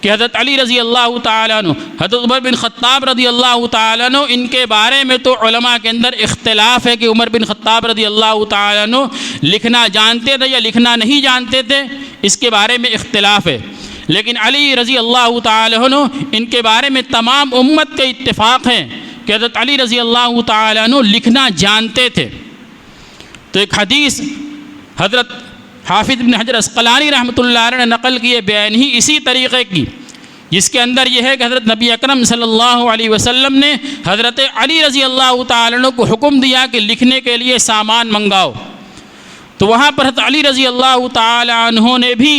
S1: कि हज़रत अली रज़ी अल्लाह ताला अन्हु, हज़रत उमर बिन ख़त्ताब रज़ी अल्लाह ताला अन्हु, इनके बारे में तो उलमा के अंदर इख्तिलाफ़ है कि उमर बिन ख़त्ताब रज़ी अल्लाह ताला अन्हु लिखना जानते थे या लिखना नहीं जानते थे, इसके बारे में इख्तिलाफ़ है। लेकिन अली रज़ी अल्लाह ताला अन्हु, इनके बारे में तमाम उम्मत का इत्तिफ़ाक़ है कि हज़रत अली रज़ी अल्लाह ताला अन्हु लिखना जानते थे। तो एक हदीस हज़रत हाफिज़ इब्न हजर अस्क़लानी रहमतुल्लाह अलैह ने नक़ल की है बयान ही इसी तरीक़े की, जिसके अंदर यह है कि हज़रत नबी अकरम सल्लल्लाहु अलैहि वसल्लम ने हज़रत अली रज़ी अल्लाह ताला अन्हु को हुक्म दिया कि लिखने के लिए सामान मंगाओ। तो वहाँ पर हज़रत अली रज़ी अल्लाह ताला अन्हु ने भी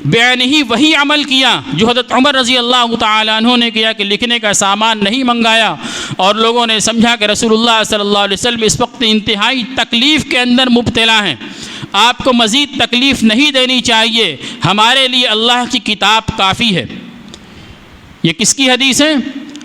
S1: बयान ही वही अमल किया जो हज़रत उमर रज़ी अल्लाह ताला अन्हु ने किया कि लिखने का सामान नहीं मंगाया। और लोगों ने समझा कि रसूलुल्लाह सल्लल्लाहु अलैहि वसल्लम इस वक्त इंतहाई तकलीफ़ के अंदर मुब्तला हैं, आपको मज़ीद तकलीफ़ नहीं देनी चाहिए, हमारे लिए अल्लाह की किताब काफ़ी है। ये किसकी हदीस है?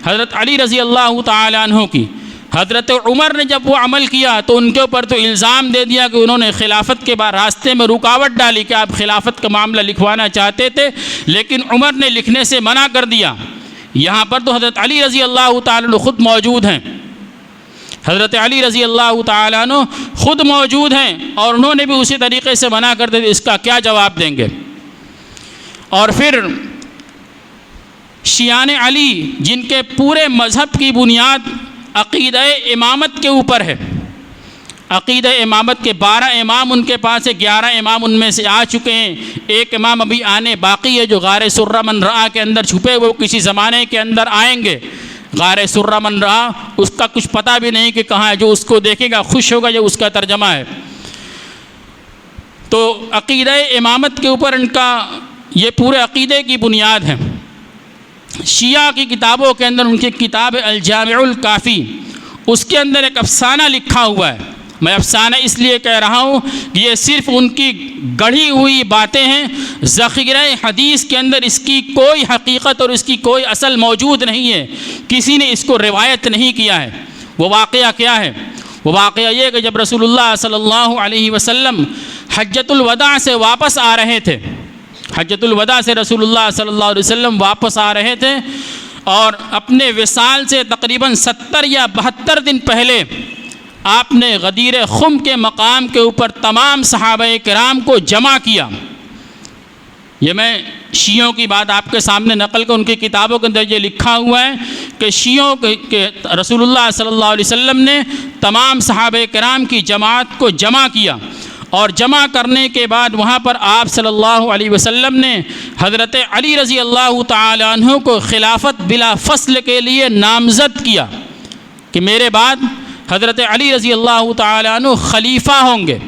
S1: हज़रत अली रज़ी अल्लाह ताला अन्हु की। हज़रत उमर ने जब वो अमल किया तो उनके ऊपर तो इल्ज़ाम दे दिया कि उन्होंने खिलाफत के बाद रास्ते में रुकावट डाली कि आप खिलाफत का मामला लिखवाना चाहते थे, लेकिन उमर ने लिखने से मना कर दिया। यहाँ पर तो हज़रत अली रज़ी अल्लाह ताला अन्हु ख़ुद मौजूद हैं, हज़रत अली रज़ी अल्लाह ताला अन्हु ख़ुद मौजूद हैं और उन्होंने भी उसी तरीक़े से मना कर दिया, इसका क्या जवाब देंगे। और फिर शियान अली, जिनके पूरे मज़हब की बुनियाद अक़ीदा इमामत के ऊपर है, अक़ीदा इमामत के 12 इमाम उनके पास है, 11 इमाम उनमें से आ चुके हैं, एक इमाम अभी आने बाकी है जो गारे सुर्रा मन रआ के अंदर छुपे, वो किसी ज़माने के अंदर आएंगे। गारे सुर्रा मन रआ, उसका कुछ पता भी नहीं कि कहाँ है, जो उसको देखेगा खुश होगा, जो उसका तर्जमा है। तो अक़ीदा इमामत के ऊपर इनका ये पूरे अक़ीदे की बुनियाद है। शिया की किताबों के अंदर उनकी किताब अल-जामिउल काफ़ी, उसके अंदर एक अफसाना लिखा हुआ है। मैं अफसाना इसलिए कह रहा हूँ कि ये सिर्फ़ उनकी गढ़ी हुई बातें हैं, ज़ख़ीरा हदीस के अंदर इसकी कोई हकीकत और इसकी कोई असल मौजूद नहीं है, किसी ने इसको रिवायत नहीं किया है। वो वाक़या क्या है? वो वाक़या ये कि जब रसूलुल्लाह सल्लल्लाहु अलैहि वसल्लम हज्जतुल वदा से वापस आ रहे थे, हज्जतुल वदा से रसूलुल्लाह सल्लल्लाहु अलैहि वसल्लम वापस आ रहे थे और अपने विसाल से तकरीबन 70 या 72 दिन पहले आपने गदीर खुम के मकाम के ऊपर तमाम सहाबाए किराम को जमा किया। ये मैं शियों की बात आपके सामने नकल कर, उनकी किताबों के अंदर ये लिखा हुआ है कि शियों के रसूलुल्लाह सल्लल्लाहु अलैहि वसल्लम ने तमाम सहाबाए किराम की जमात को जमा किया और जमा करने के बाद वहाँ पर आप सल्लल्लाहु अलैहि वसल्लम ने हज़रत अली रज़ी अल्लाह ताला अन्हु को खिलाफत बिला फ़स्ल के लिए नामज़द किया कि मेरे बाद हज़रत अली रज़ी अल्लाह ताला अन्हु खलीफ़ा होंगे।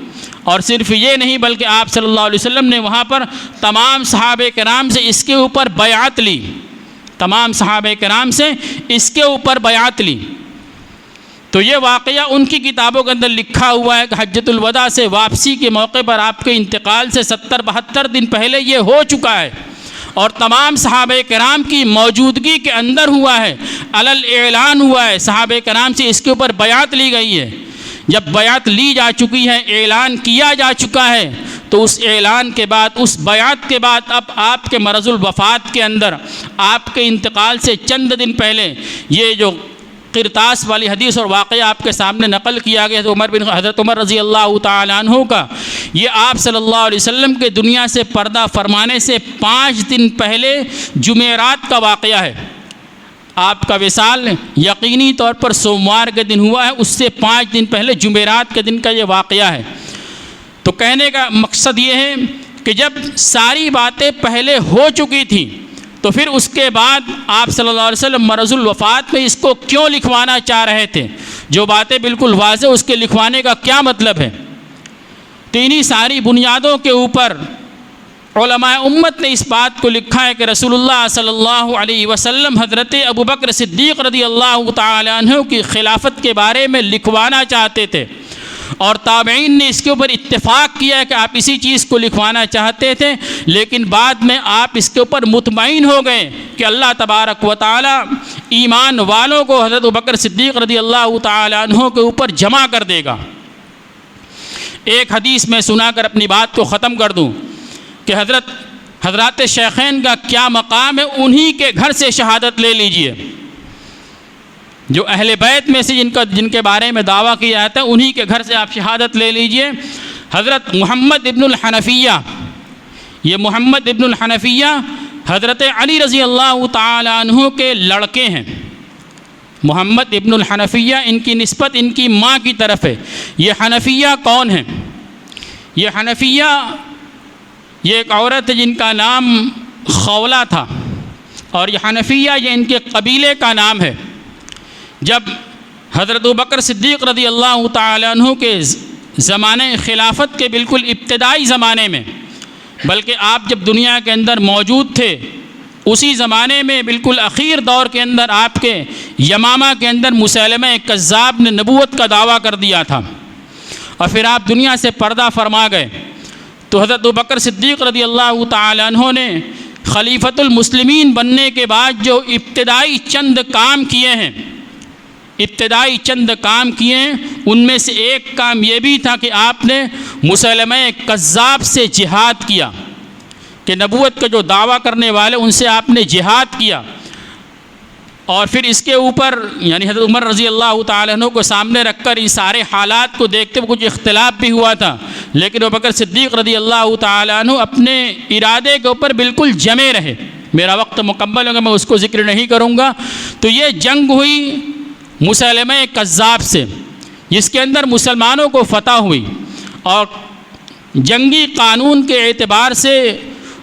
S1: और सिर्फ़ ये नहीं बल्कि आप सल्लल्लाहु अलैहि वसल्लम ने वहाँ पर तमाम सहाबे किराम से इसके ऊपर बयात ली, तमाम सहाबे किराम से इसके ऊपर बयात ली। तो ये वाक़या उनकी किताबों के अंदर लिखा हुआ है कि हज्जतुल वदा से वापसी के मौके पर आपके इंतकाल से 70-72 दिन पहले ये हो चुका है और तमाम सहाबे किराम की मौजूदगी के अंदर हुआ है, अलल ऐलान हुआ है, सहाबे किराम से इसके ऊपर बयात ली गई है। जब बयात ली जा चुकी है, ऐलान किया जा चुका है, तो उस ऐलान के बाद, उस बयात के बाद अब आपके मरज़ुल वफ़ात के अंदर आपके इंतकाल से चंद दिन पहले ये जो किरतास वाली हदीस और वाक़या आपके सामने नकल किया गया तो हज़रत उमर रज़ी अल्लाह ताला अन्हु का ये आप सल्लल्लाहु अलैहि वसल्लम के दुनिया से पर्दा फरमाने से 5 दिन पहले जुमेरात का वाक़या है। आपका विसाल यकीनी तौर पर सोमवार के दिन हुआ है, उससे 5 दिन पहले जुमेरात के दिन का ये वाक़या है। तो कहने का मकसद ये है कि जब सारी बातें पहले हो चुकी थी तो फिर उसके बाद आप सल्लल्लाहु अलैहि वसल्लम मरज़ुल वफ़ात में इसको क्यों लिखवाना चाह रहे थे? जो बातें बिल्कुल वाज़ेह, उसके लिखवाने का क्या मतलब है? तो इन्हीं सारी बुनियादों के ऊपर उलमाए उम्मत ने इस बात को लिखा है कि रसूलुल्लाह सल्लल्लाहु अलैहि वसल्लम हज़रत अबू बकर सिद्दीक़ रज़ियल्लाहु तआला अन्हु की खिलाफत के बारे में लिखवाना चाहते थे और ताबईन ने इसके ऊपर इत्तेफाक किया है कि आप इसी चीज़ को लिखवाना चाहते थे, लेकिन बाद में आप इसके ऊपर मुतमईन हो गए कि अल्लाह तबारक व तआला ईमान वालों को हज़रत अबू बकर सिद्दीक़ रज़ियल्लाहु तआला अन्हु के ऊपर जमा कर देगा। एक हदीस में सुनाकर अपनी बात को ख़त्म कर दूँ कि हज़रत शेखैन का क्या मकाम है। उन्हीं के घर से शहादत ले लीजिए, जो अहले बैत में से जिनके बारे में दावा किया जाता है, उन्हीं के घर से आप शहादत ले लीजिए। हज़रत मोहम्मद इब्नुल हनफिया, ये मोहम्मद इब्नुल हनफिया हज़रत अली रज़ी अल्लाह तआला अन्हु के लड़के हैं। मोहम्मद इब्नुल हनफिया, इनकी निस्बत इनकी माँ की तरफ है। ये हनफिया कौन है? ये हनफिया ये एक औरत है जिनका नाम खौला था और ये हनफिया ये इनके कबीले का नाम है। जब हज़रत अबू बकर सिद्दीक़ रज़ी अल्लाह तआला अन्हु के ज़माने खिलाफत के बिल्कुल इब्तिदाई ज़माने में, बल्कि आप जब दुनिया के अंदर मौजूद थे उसी ज़माने में बिल्कुल आखिर दौर के अंदर आपके यमामा के अंदर मुसैलमा कज़्ज़ाब ने नबूवत का दावा कर दिया था और फिर आप दुनिया से पर्दा फरमा गए। तो हज़रत अबू बकर सिद्दीक़ रज़ी अल्लाह तआला अन्हु ने खलीफतुल मुस्लिमीन बनने के बाद जो इब्तिदाई चंद काम किए हैं, उनमें से एक काम ये भी था कि आपने मुसैलमा कज़्ज़ाब से जिहाद किया, कि नबूवत का जो दावा करने वाले उनसे आपने जिहाद किया। और फिर इसके ऊपर यानी हज़रत उमर रज़ी अल्लाह तआला अन्हु को सामने रखकर इस सारे हालात को देखते हुए कुछ इख्तिलाफ भी हुआ था, लेकिन अबू बकर सिद्दीक़ रज़ी अल्लाह तआला अन्हु अपने इरादे के ऊपर बिल्कुल जमे रहे। मेरा वक्त मुकम्मल होगा, मैं उसको ज़िक्र नहीं करूँगा। तो ये जंग हुई मुसैलमा कज़्ज़ाब से, जिसके अंदर मुसलमानों को फ़तह हुई और जंगी कानून के एतबार से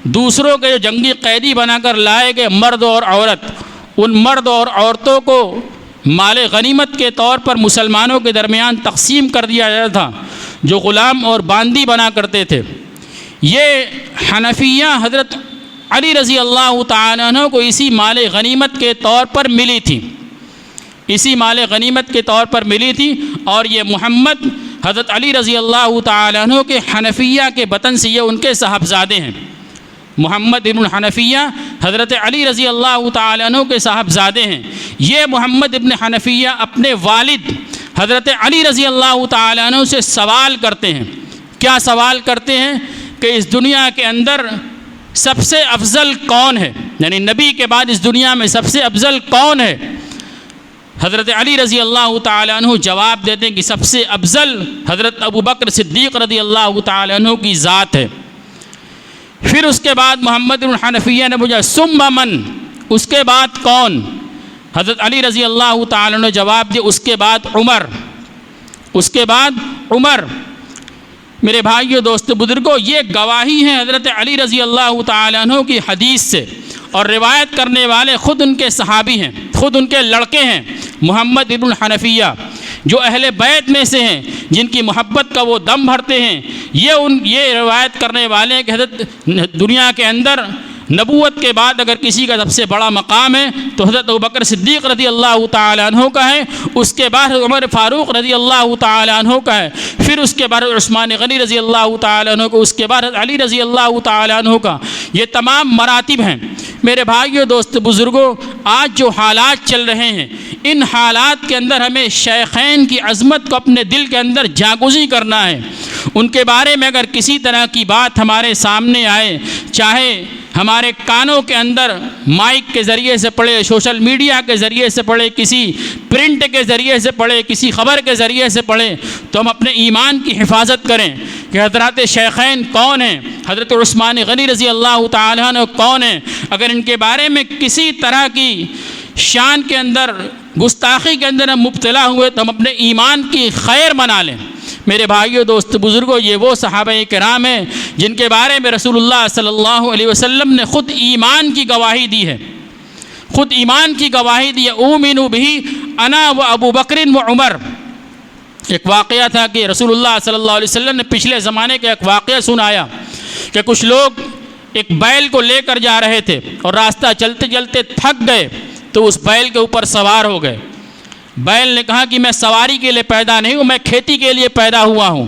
S1: दूसरों के जो जंगी कैदी बनाकर लाए गए मर्द और औरत, उन मर्द और औरतों को माल गनीमत के तौर पर मुसलमानों के दरमियान तकसीम कर दिया जाता था, जो ग़ुलाम और बांदी बना करते थे। ये हनफिया हज़रत अली रज़ी अल्लाह तआला अन्हु को इसी माल गनीमत के तौर पर मिली थी, इसी माल गनीमत के तौर पर मिली थी। और ये मोहम्मद हज़रत अली रज़ी अल्लाह तआला अन्हु के हनफिया के वतन से ये उनके साहबजादे हैं। मोहम्मद इब्न हनफिया हज़रत अली रज़ी अल्लाह तआला अन्हु के साहबजादे हैं। ये मोहम्मद इब्न हनफिया अपने वालिद हज़रत अली रज़ी अल्लाह तआला अन्हु से सवाल करते हैं। क्या सवाल करते हैं कि इस दुनिया के अंदर सबसे अफजल कौन है, यानी नबी के बाद इस दुनिया में सबसे अफजल कौन है? हज़रत अली रज़ी अल्लाह तआला अन्हु जवाब देते हैं कि सबसे अफजल हज़रत अबू बकर सिद्दीक़ रज़ी अल्लाह तआला अन्हु की ज़ात है। फिर उसके बाद मोहम्मद इब्न हनफिया ने पूछा सुम्मा मन, उसके बाद कौन? हज़रत अली रज़ी अल्लाह तआला ने जवाब दिया उसके बाद उमर, उसके बाद उमर। मेरे भाइयों, दोस्तों, बुजुर्गों, ये गवाही हैं हज़रत अली रज़ी अल्लाह तआला अन्हु की हदीस से, और रिवायत करने वाले ख़ुद उनके सहाबी हैं, ख़ुद उनके लड़के हैं मोहम्मद इब्न हनफिया, जो अहले बैत में से हैं, जिनकी मोहब्बत का वो दम भरते हैं। ये रिवायत करने वाले हैं कि हज़रत दुनिया के अंदर नबूवत के बाद अगर किसी का सबसे बड़ा मकाम है तो हज़रत अबू बकर सिद्दीक़ रज़ी अल्लाह तआला अन्हु का है, उसके बाद उमर फ़ारूक़ रज़ी अल्लाह तआला अन्हु का है, फिर उसके बाद उस्मान गनी रज़ी अल्लाह तआला अन्हु का, उसके बाद अली रज़ी अल्लाह तआला अन्हु का। ये तमाम मरातिब हैं। मेरे भाइयों, दोस्तों, बुज़ुर्गों, आज जो हालात चल रहे हैं, इन हालात के अंदर हमें शेखैन की अज़मत को अपने दिल के अंदर जागुज़ी करना है। उनके बारे में अगर किसी तरह की बात हमारे सामने आए, चाहे हमारे कानों के अंदर माइक के ज़रिए से पढ़े, सोशल मीडिया के ज़रिए से पढ़े, किसी प्रिंट के ज़रिए से पढ़े, किसी ख़बर के ज़रिए से पढ़े, तो हम अपने ईमान की हिफाजत करें। कि हज़रत शेखैन कौन हैं, हज़रत उस्मान गनी रज़ी अल्लाह ताला अन्हु कौन हैं। अगर इनके बारे में किसी तरह की शान के अंदर, गुस्ताखी के अंदर हम मुब्तला हुए तो हम अपने ईमान की खैर मना लें। मेरे भाइयों, दोस्त, बुज़ुर्गों, ये वो सहाबा किराम हैं जिनके बारे में रसूलुल्लाह सल्लल्लाहु अलैहि वसल्लम ने ख़ुद ईमान की गवाही दी है, ख़ुद ईमान की गवाही दी है। उमिनु बिही अना व अबू बकरिन व उमर। एक वाक़या था कि रसूलुल्लाह सल्लल्लाहु अलैहि वसल्लम ने पिछले ज़माने का एक वाक़या सुनाया कि कुछ लोग एक बैल को लेकर जा रहे थे और रास्ता चलते चलते थक गए तो उस बैल के ऊपर सवार हो गए। बैल ने कहा कि मैं सवारी के लिए पैदा नहीं हूँ, मैं खेती के लिए पैदा हुआ हूँ।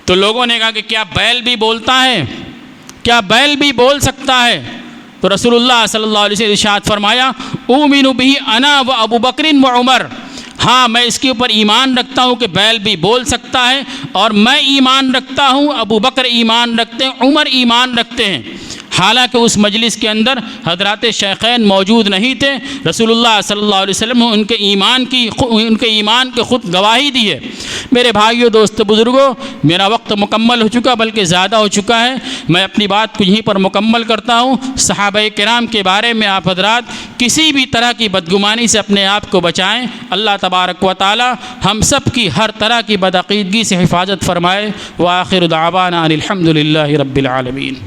S1: तो लोगों ने कहा कि क्या बैल भी बोलता है, क्या बैल भी बोल सकता है? तो रसूलुल्लाह सल्लल्लाहु अलैहि वसल्लम ने इरशाद फरमाया, उमिनु बिही अना व अबू बकरिन व उमर। हाँ, मैं इसके ऊपर ईमान रखता हूँ कि बैल भी बोल सकता है, और मैं ईमान रखता हूँ, अबू बकर ईमान रखते हैं, उमर ईमान रखते हैं। हालांकि उस मजलिस के अंदर हज़रत शेखैन मौजूद नहीं थे। रसूलुल्लाह सल्लल्लाहु अलैहि वसल्लम ने उनके ईमान की ख़ुद गवाही दी है। मेरे भाइयों, दोस्तों, बुज़ुर्गों, मेरा वक्त मुकम्मल हो चुका, बल्कि ज़्यादा हो चुका है। मैं अपनी बात को यहीं पर मुकम्मल करता हूँ। सहाबा किराम के बारे में आप हज़रात किसी भी तरह की बदगुमानी से अपने आप को बचाएँ। अल्लाह तबारक व तआला हम सब की हर तरह की बदअक़ीदगी से हिफाजत फ़रमाए। व आखिर दावाना अनिल हम्दुलिल्लाहि रब्बिल आलमीन।